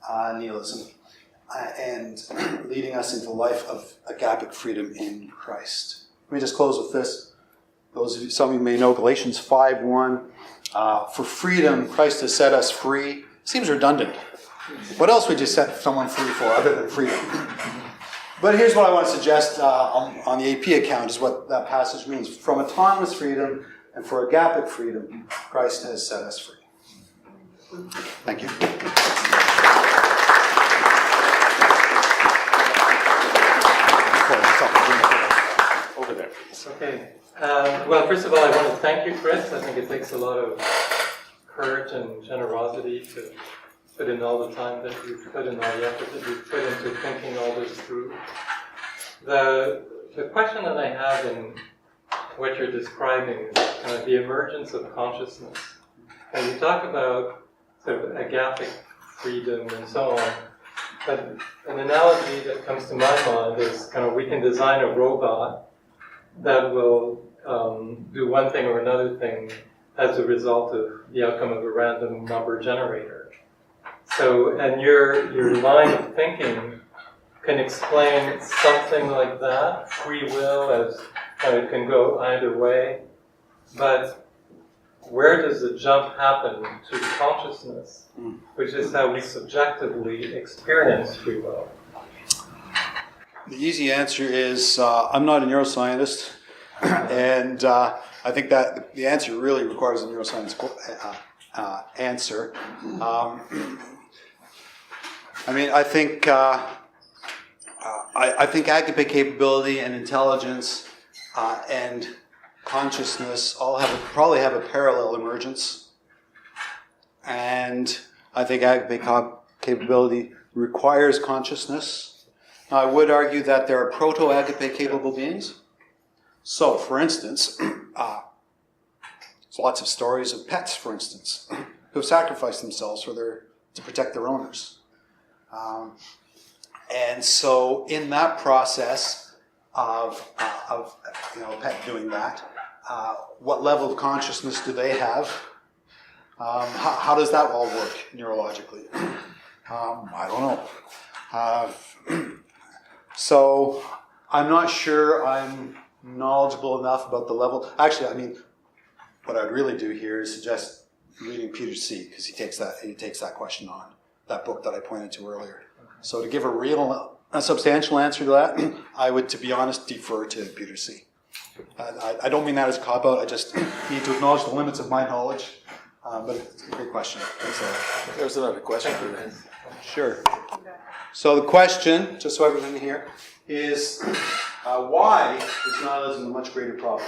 nihilism and leading us into a life of agapic freedom in Christ. Let me just close with this. Some of you may know Galatians 5:1. For freedom, Christ has set us free. Seems redundant. What else would you set someone free for other than freedom? But here's what I want to suggest on the AP account is what that passage means. From autonomous freedom and for agapic freedom, Christ has set us free. Thank you. Over there, please. Okay. Well, first of all, I want to thank you, Chris. I think it takes a lot of courage and generosity to put in all the time that you've put in, all the effort that you've put into thinking all this through. The question that I have in what you're describing is kind of the emergence of consciousness. And you talk about sort of agapic freedom and so on, but an analogy that comes to my mind is kind of we can design a robot that will do one thing or another thing as a result of the outcome of a random number generator. So, and your line of thinking can explain something like that, free will, as it can go either way, but where does the jump happen to consciousness, which is how we subjectively experience free will? The easy answer is I'm not a neuroscientist, and I think that the answer really requires a neuroscience answer. I mean, I think agape capability and intelligence and consciousness all probably have a parallel emergence, and I think agape capability requires consciousness. Now, I would argue that there are proto-agape capable beings. So, for instance, there's lots of stories of pets, for instance, who have sacrificed themselves to protect their owners. And so, in that process of a pet doing that, what level of consciousness do they have? How does that all work neurologically? I don't know. So, I'm not sure I'm knowledgeable enough about the level. Actually, I mean, what I'd really do here is suggest reading Peter C. because he takes that question on, that book that I pointed to earlier. So to give a substantial answer to that, I would, to be honest, defer to Peter C. I don't mean that as a cop-out. I just need to acknowledge the limits of my knowledge. But it's a great question. There's another question for you. Sure. So the question, just so everyone here, is why is nihilism a much greater problem?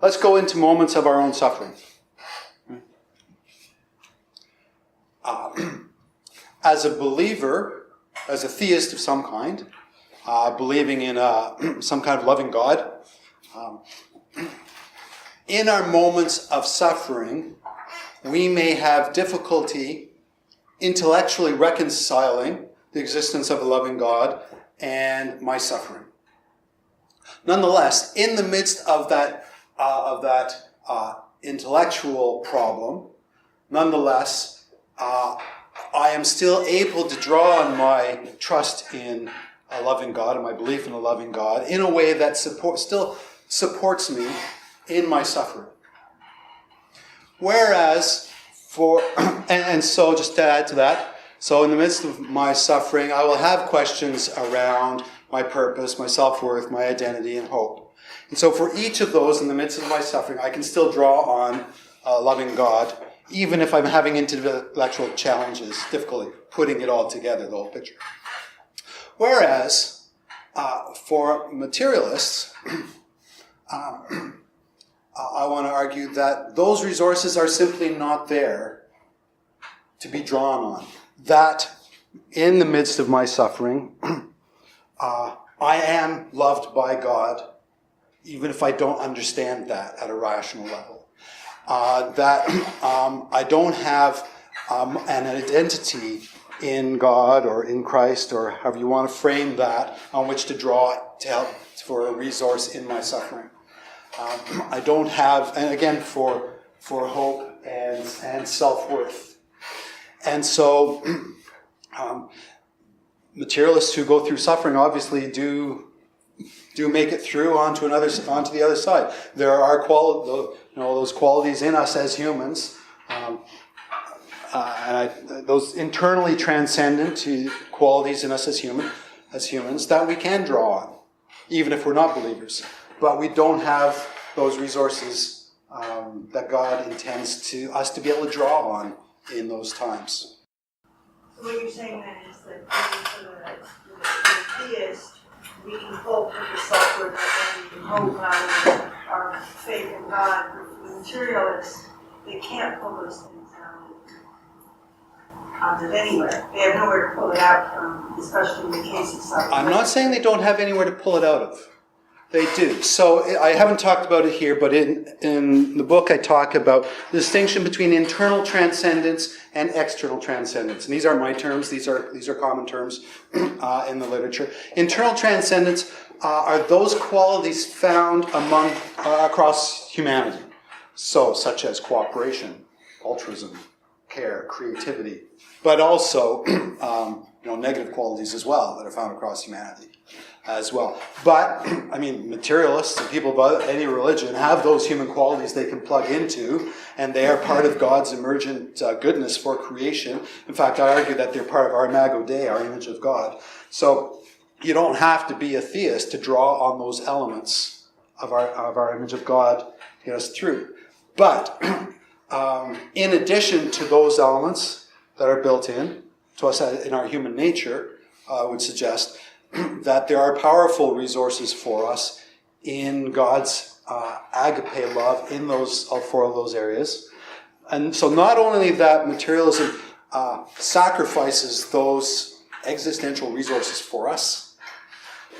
Let's go into moments of our own suffering. As a believer, as a theist of some kind, believing in some kind of loving God, in our moments of suffering, we may have difficulty intellectually reconciling the existence of a loving God and my suffering. Nonetheless, in the midst of that intellectual problem, nonetheless, I am still able to draw on my trust in a loving God and my belief in a loving God in a way that still supports me in my suffering. Whereas, and so just to add to that, so in the midst of my suffering, I will have questions around my purpose, my self-worth, my identity, and hope. And so for each of those, in the midst of my suffering, I can still draw on a loving God, even if I'm having intellectual challenges, difficulty putting it all together, the whole picture. Whereas, for materialists, I want to argue that those resources are simply not there to be drawn on. That in the midst of my suffering, I am loved by God, even if I don't understand that at a rational level. That I don't have an identity in God or in Christ, or however you want to frame that, on which to draw to help for a resource in my suffering. I don't have, and again, for hope and self-worth. And so, materialists who go through suffering obviously do make it through onto the other side. There are those qualities in us as humans, those internally transcendent qualities in us as humans that we can draw on, even if we're not believers. But we don't have those resources that God intends us to be able to draw on in those times. So what you're saying then is that for the theist, we can hope with the self-worth and hope out our faith in God. For the materialists, they can't pull those things out of anywhere. They have nowhere to pull it out from, especially in the case of suffering. I'm not saying they don't have anywhere to pull it out of. They do. So I haven't talked about it here, but in the book I talk about the distinction between internal transcendence and external transcendence. And these aren't my terms; these are common terms in the literature. Internal transcendence are those qualities found across humanity, so such as cooperation, altruism, care, creativity, but also negative qualities as well that are found across humanity as well. But, I mean, materialists and people of any religion have those human qualities they can plug into, and they are part of God's emergent goodness for creation. In fact, I argue that they're part of our imago Dei, our image of God. So, you don't have to be a theist to draw on those elements of our image of God to get us through. But in addition to those elements that are built in to us in our human nature, I would suggest that there are powerful resources for us in God's agape love in those all four of those areas. And so not only that materialism sacrifices those existential resources for us,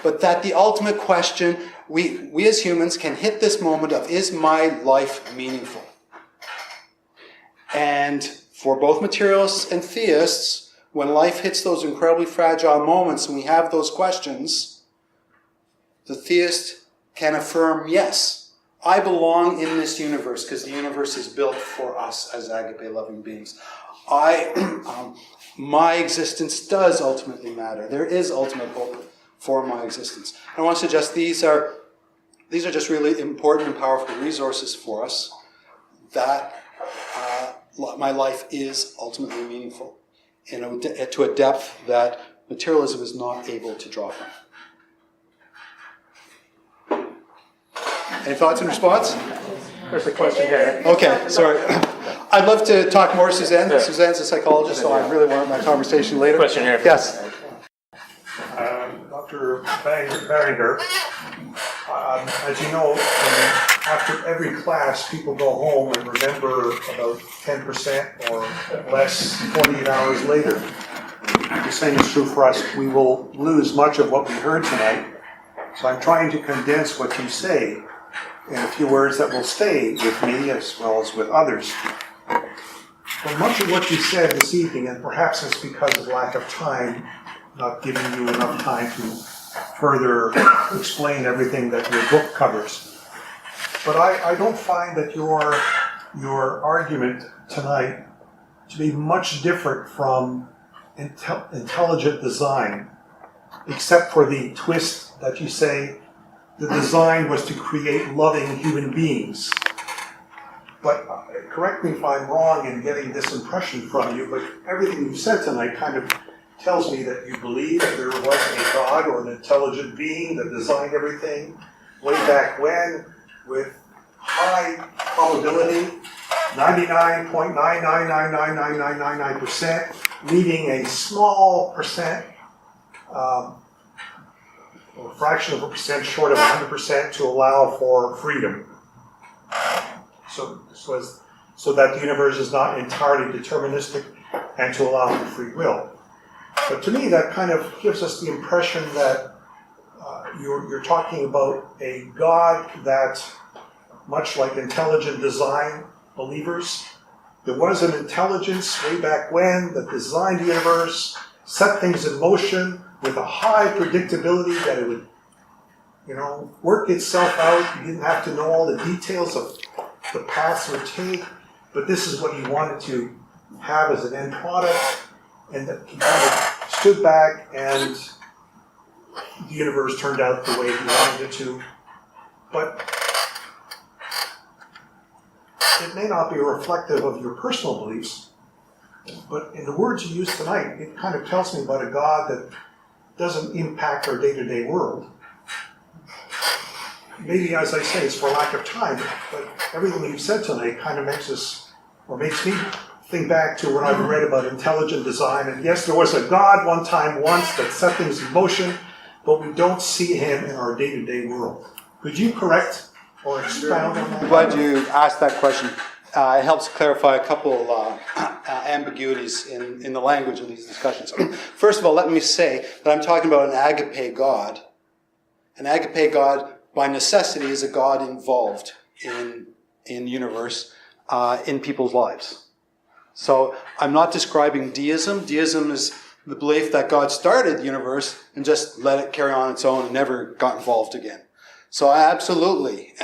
but that the ultimate question, we as humans can hit this moment of, is my life meaningful? And for both materialists and theists, when life hits those incredibly fragile moments and we have those questions, the theist can affirm, yes, I belong in this universe because the universe is built for us as agape-loving beings. My existence does ultimately matter. There is ultimate hope for my existence. I want to suggest these are just really important and powerful resources for us, that my life is ultimately meaningful to a depth that materialism is not able to draw from. Any thoughts in response? There's a question here. Okay, sorry. I'd love to talk more, Suzanne. Yeah. Suzanne's a psychologist, so I really want my conversation later. Question here. Yes. Dr. Barrigar, as you know, after every class, people go home and remember about 10% or less 48 hours later. The same is true for us. We will lose much of what we heard tonight. So I'm trying to condense what you say in a few words that will stay with me as well as with others. But much of what you said this evening, and perhaps it's because of lack of time, not giving you enough time to further explain everything that your book covers. But I don't find that your argument tonight to be much different from intelligent design, except for the twist that you say the design was to create loving human beings. But correct me if I'm wrong in getting this impression from you, but everything you've said tonight kind of tells me that you believe that there was a God or an intelligent being that designed everything way back when with high probability, 99.9999999%, leaving a small percent, or a fraction of a percent short of 100% to allow for freedom. So that the universe is not entirely deterministic and to allow for free will. But to me, that kind of gives us the impression that you're talking about a God that, much like intelligent design believers, there was an intelligence way back when that designed the universe, set things in motion with a high predictability that it would, work itself out. You didn't have to know all the details of the paths it would take, but this is what he wanted to have as an end product, and that he kind of stood back and the universe turned out the way he wanted it to. But it may not be reflective of your personal beliefs, but in the words you used tonight, it kind of tells me about a God that doesn't impact our day-to-day world. Maybe, as I say, it's for lack of time, but everything you've said tonight kind of makes me think back to what I've read about intelligent design. And yes, there was a God once that set things in motion, but we don't see him in our day-to-day world. Could you correct or expound on that? I'm glad you asked that question. It helps clarify a couple ambiguities in the language of these discussions. First of all, let me say that I'm talking about an agape God. An agape God, by necessity, is a God involved in the universe, in people's lives. So I'm not describing deism. Deism is the belief that God started the universe and just let it carry on its own and never got involved again. So I absolutely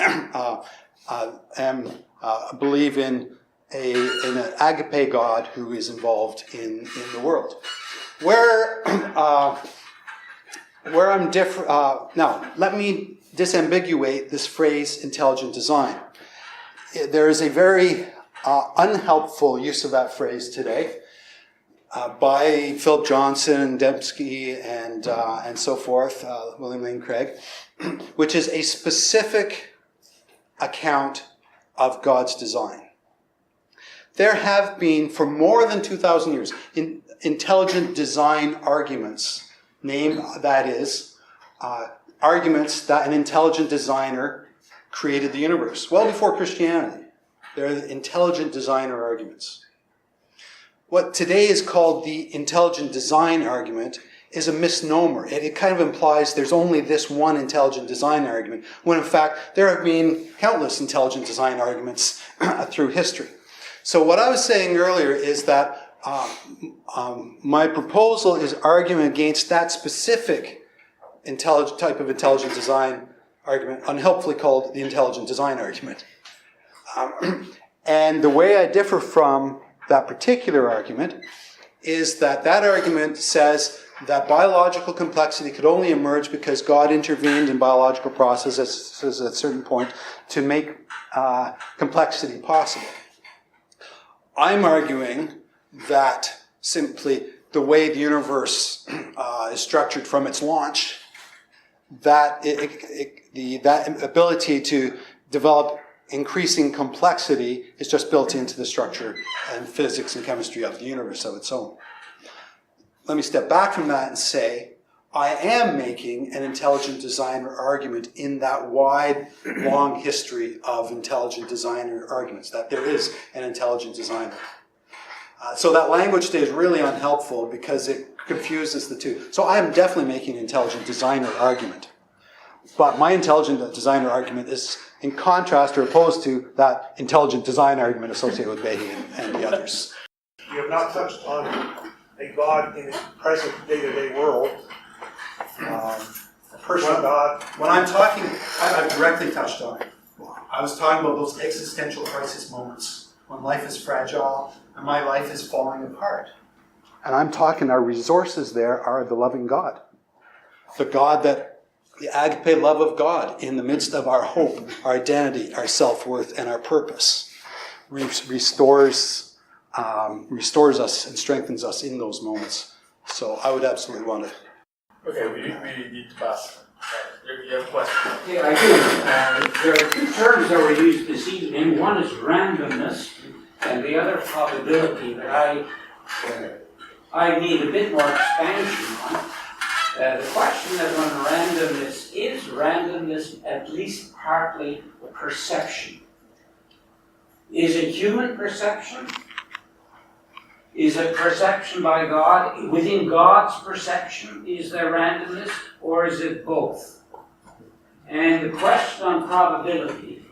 believe in an agape God who is involved in the world. Where I'm different. Now, let me disambiguate this phrase intelligent design. There is a very unhelpful use of that phrase today. by Philip Johnson, Dembski, and so forth, William Lane Craig, which is a specific account of God's design. There have been, for more than 2,000 years, intelligent design arguments, that is, arguments that an intelligent designer created the universe. Well before Christianity, there are intelligent designer arguments. What today is called the intelligent design argument is a misnomer. It kind of implies there's only this one intelligent design argument, when in fact there have been countless intelligent design arguments through history. So what I was saying earlier is that my proposal is arguing against that specific type of intelligent design argument, unhelpfully called the intelligent design argument. And the way I differ from that particular argument is that argument says that biological complexity could only emerge because God intervened in biological processes at a certain point to make complexity possible. I'm arguing that simply the way the universe is structured from its launch, that that ability to develop increasing complexity is just built into the structure and physics and chemistry of the universe of its own. Let me step back from that and say, I am making an intelligent designer argument in that wide, long history of intelligent designer arguments, that there is an intelligent designer. So that language today is really unhelpful because it confuses the two. So I am definitely making an intelligent designer argument. But my intelligent designer argument is in contrast or opposed to that intelligent design argument associated with Behe and the others. You have not touched on a God in his present day-to-day world. Personal God. When I'm talking, I've directly touched on it. I was talking about those existential crisis moments when life is fragile and my life is falling apart. And I'm talking our resources there are the loving God. The God the agape-love of God in the midst of our hope, our identity, our self-worth, and our purpose restores us and strengthens us in those moments. So I would absolutely want to. Okay, we need to pass. You have a question? Yeah, I do. There are two terms that were used this evening. One is randomness, and the other probability that I need a bit more expansion on. The question is on randomness at least partly a perception? Is it human perception? Is it perception by God? Within God's perception, is there randomness, or is it both? And the question on probability,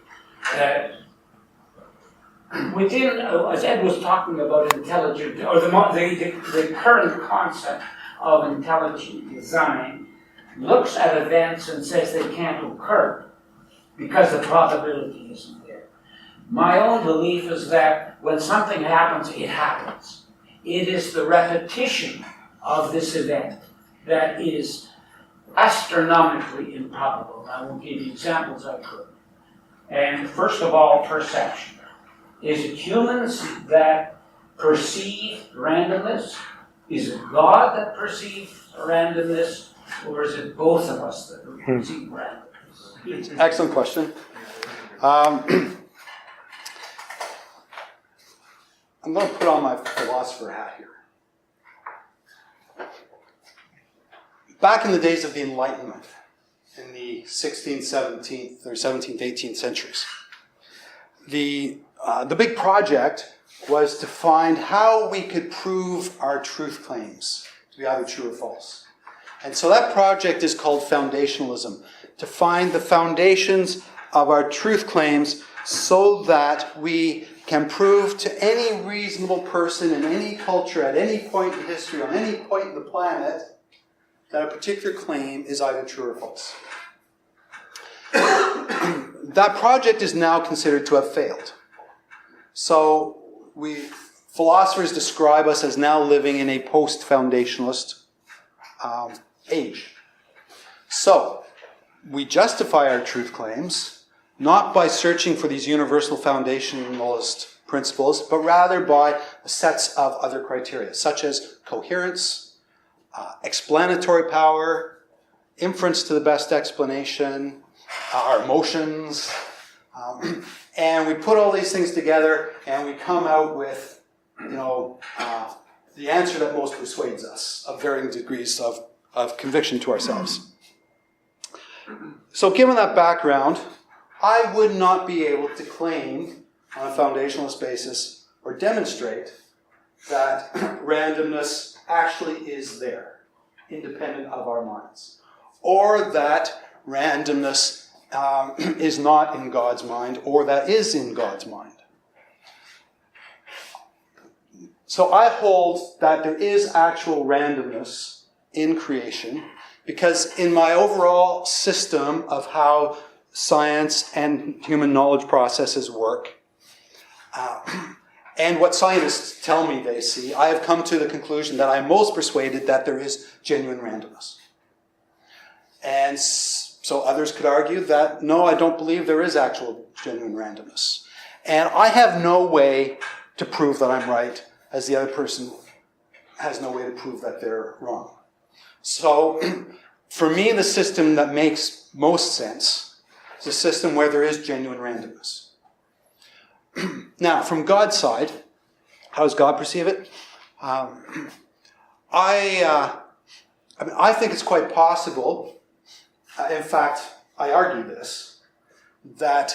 within, as Ed was talking about intelligent, or the current concept of intelligent design, looks at events and says they can't occur because the probability isn't there. My own belief is that when something happens, it happens. It is the repetition of this event that is astronomically improbable. I won't give you examples I could. And first of all, perception. Is it humans that perceive randomness? Is it God that perceives randomness? Or is it both of us that perceive randomness? Excellent question. I'm going to put on my philosopher hat here. Back in the days of the Enlightenment, in the 16th, 17th, or 17th, 18th centuries, the big project was to find how we could prove our truth claims to be either true or false. And so that project is called foundationalism, to find the foundations of our truth claims so that we can prove to any reasonable person in any culture at any point in history, on any point in the planet, that a particular claim is either true or false. That project is now considered to have failed. So philosophers describe us as now living in a post-foundationalist age. So we justify our truth claims not by searching for these universal foundationalist principles, but rather by sets of other criteria, such as coherence, explanatory power, inference to the best explanation, our emotions, and we put all these things together and we come out with, the answer that most persuades us of varying degrees of conviction to ourselves. So given that background, I would not be able to claim on a foundationalist basis or demonstrate that randomness actually is there, independent of our minds, or that randomness is not in God's mind, or that is in God's mind. So I hold that there is actual randomness in creation, because in my overall system of how science and human knowledge processes work, and what scientists tell me they see, I have come to the conclusion that I'm most persuaded that there is genuine randomness. And so others could argue that, no, I don't believe there is actual genuine randomness. And I have no way to prove that I'm right, as the other person has no way to prove that they're wrong. So for me, the system that makes most sense is a system where there is genuine randomness. Now, from God's side, how does God perceive it? I think it's quite possible, in fact, I argue this, that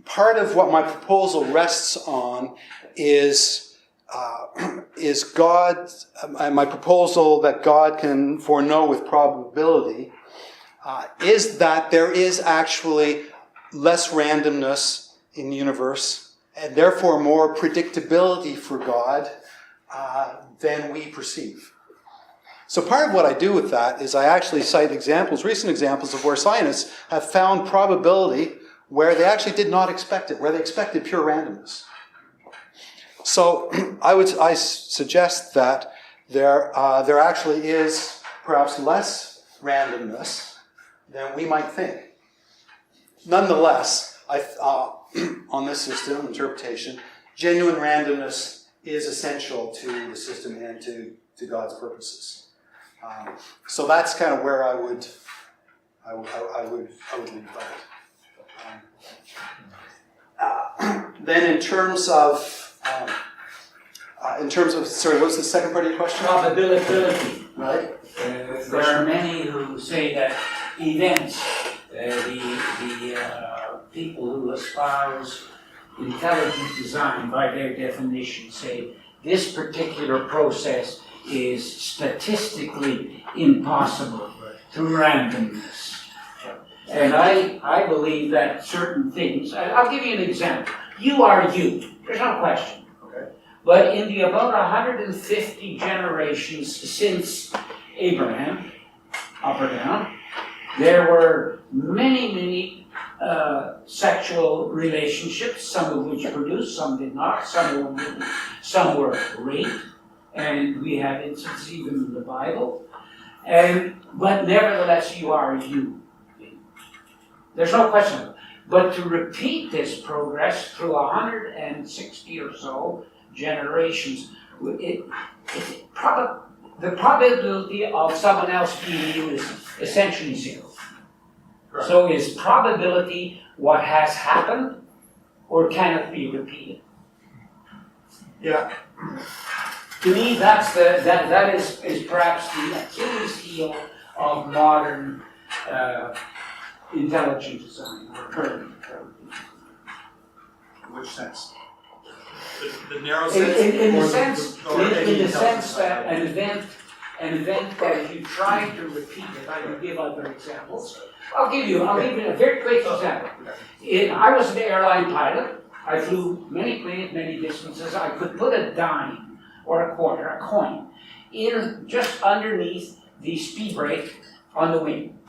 part of what my proposal rests on is God, my proposal that God can foreknow with probability, is that there is actually less randomness in the universe, and therefore more predictability for God than we perceive. So part of what I do with that is I actually cite examples, recent examples of where scientists have found probability where they actually did not expect it, where they expected pure randomness. So I suggest that there actually is perhaps less randomness than we might think. Nonetheless, on this system interpretation, genuine randomness is essential to the system and to God's purposes. So that's kind of where I would leave that. Then in terms of sorry, what was the second part of your question? Probability. Right. There are many who say that events, the people who espouse intelligent design, by their definition, say this particular process is statistically impossible through randomness. And I believe that certain things, I'll give you an example. You are you, there's no question. Okay. But in the about 150 generations since Abraham, up or down, there were many sexual relationships, some of which produced, some did not, some were raped, and we have instances even in the Bible. But nevertheless, you are you. There's no question. But to repeat this progress through 160 or so generations, the probability of someone else being you is essentially zero. Correct. So is probability what has happened, or can it be repeated? Yeah. To me, that is perhaps the Achilles heel of modern intelligent design, or current intelligence. In which sense? The narrow In sense? the sense that an event that if you try to repeat it, I can give other examples. I'll give you a very quick example. I was an airline pilot. I flew many planes, many distances. I could put a dime or a quarter, a coin, in just underneath the speed brake on the wing,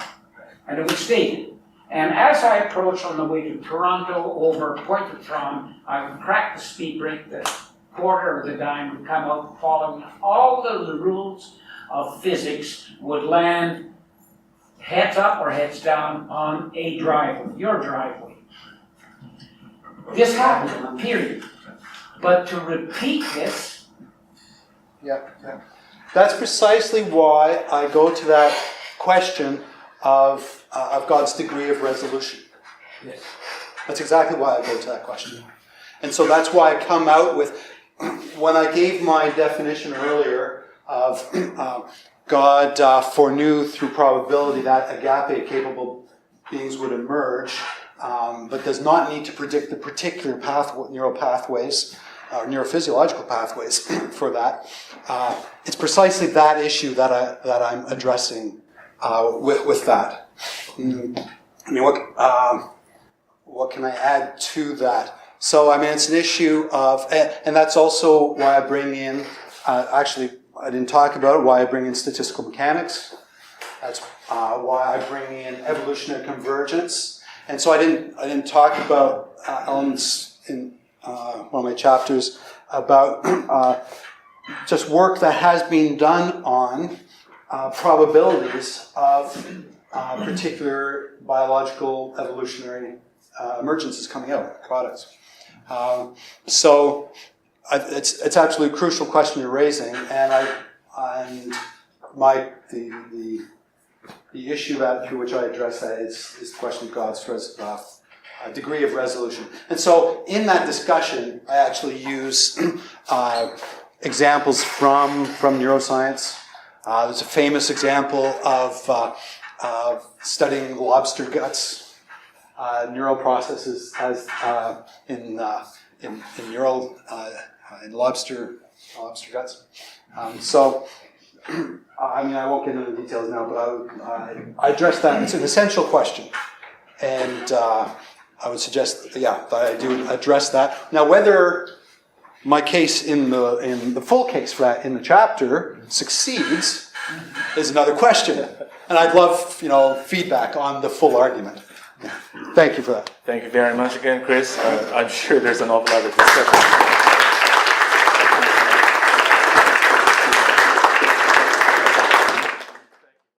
and it would stay there. And as I approached on the way to Toronto over Pointe-aux-Trembles, I would crack the speed brake, the quarter or the dime would come out, following all the rules of physics, would land heads up or heads down on a driveway, your driveway. This happened, period. but to repeat this. Yeah. That's precisely why I go to that question of God's degree of resolution. Yes. That's exactly why I go to that question. And so that's why I come out with, when I gave my definition earlier of God foreknew through probability that agape-capable beings would emerge, but does not need to predict the particular neural pathways, or neurophysiological pathways for that. It's precisely that issue that I'm addressing with that. I mean, what can I add to that? So, I mean, it's an issue of, and that's also why I bring in, actually, I didn't talk about it, why I bring in statistical mechanics. That's why I bring in evolutionary convergence. And so I didn't talk about elements in one of my chapters about just work that has been done on probabilities of particular biological evolutionary emergences coming out, products. So it's absolutely a crucial question you're raising, and the issue through which I address that is the question of God's degree of resolution. And so in that discussion, I actually use examples from neuroscience. There's a famous example of studying lobster guts. Neural processes in lobster guts. So, I mean, I won't get into the details now, but I address that. It's an essential question, and I would suggest, that I do address that. Now, whether my case in the full case for that in the chapter succeeds is another question, and I'd love feedback on the full argument. Thank you for that. Thank you very much again, Chris. I'm sure there's an awful lot of discussion.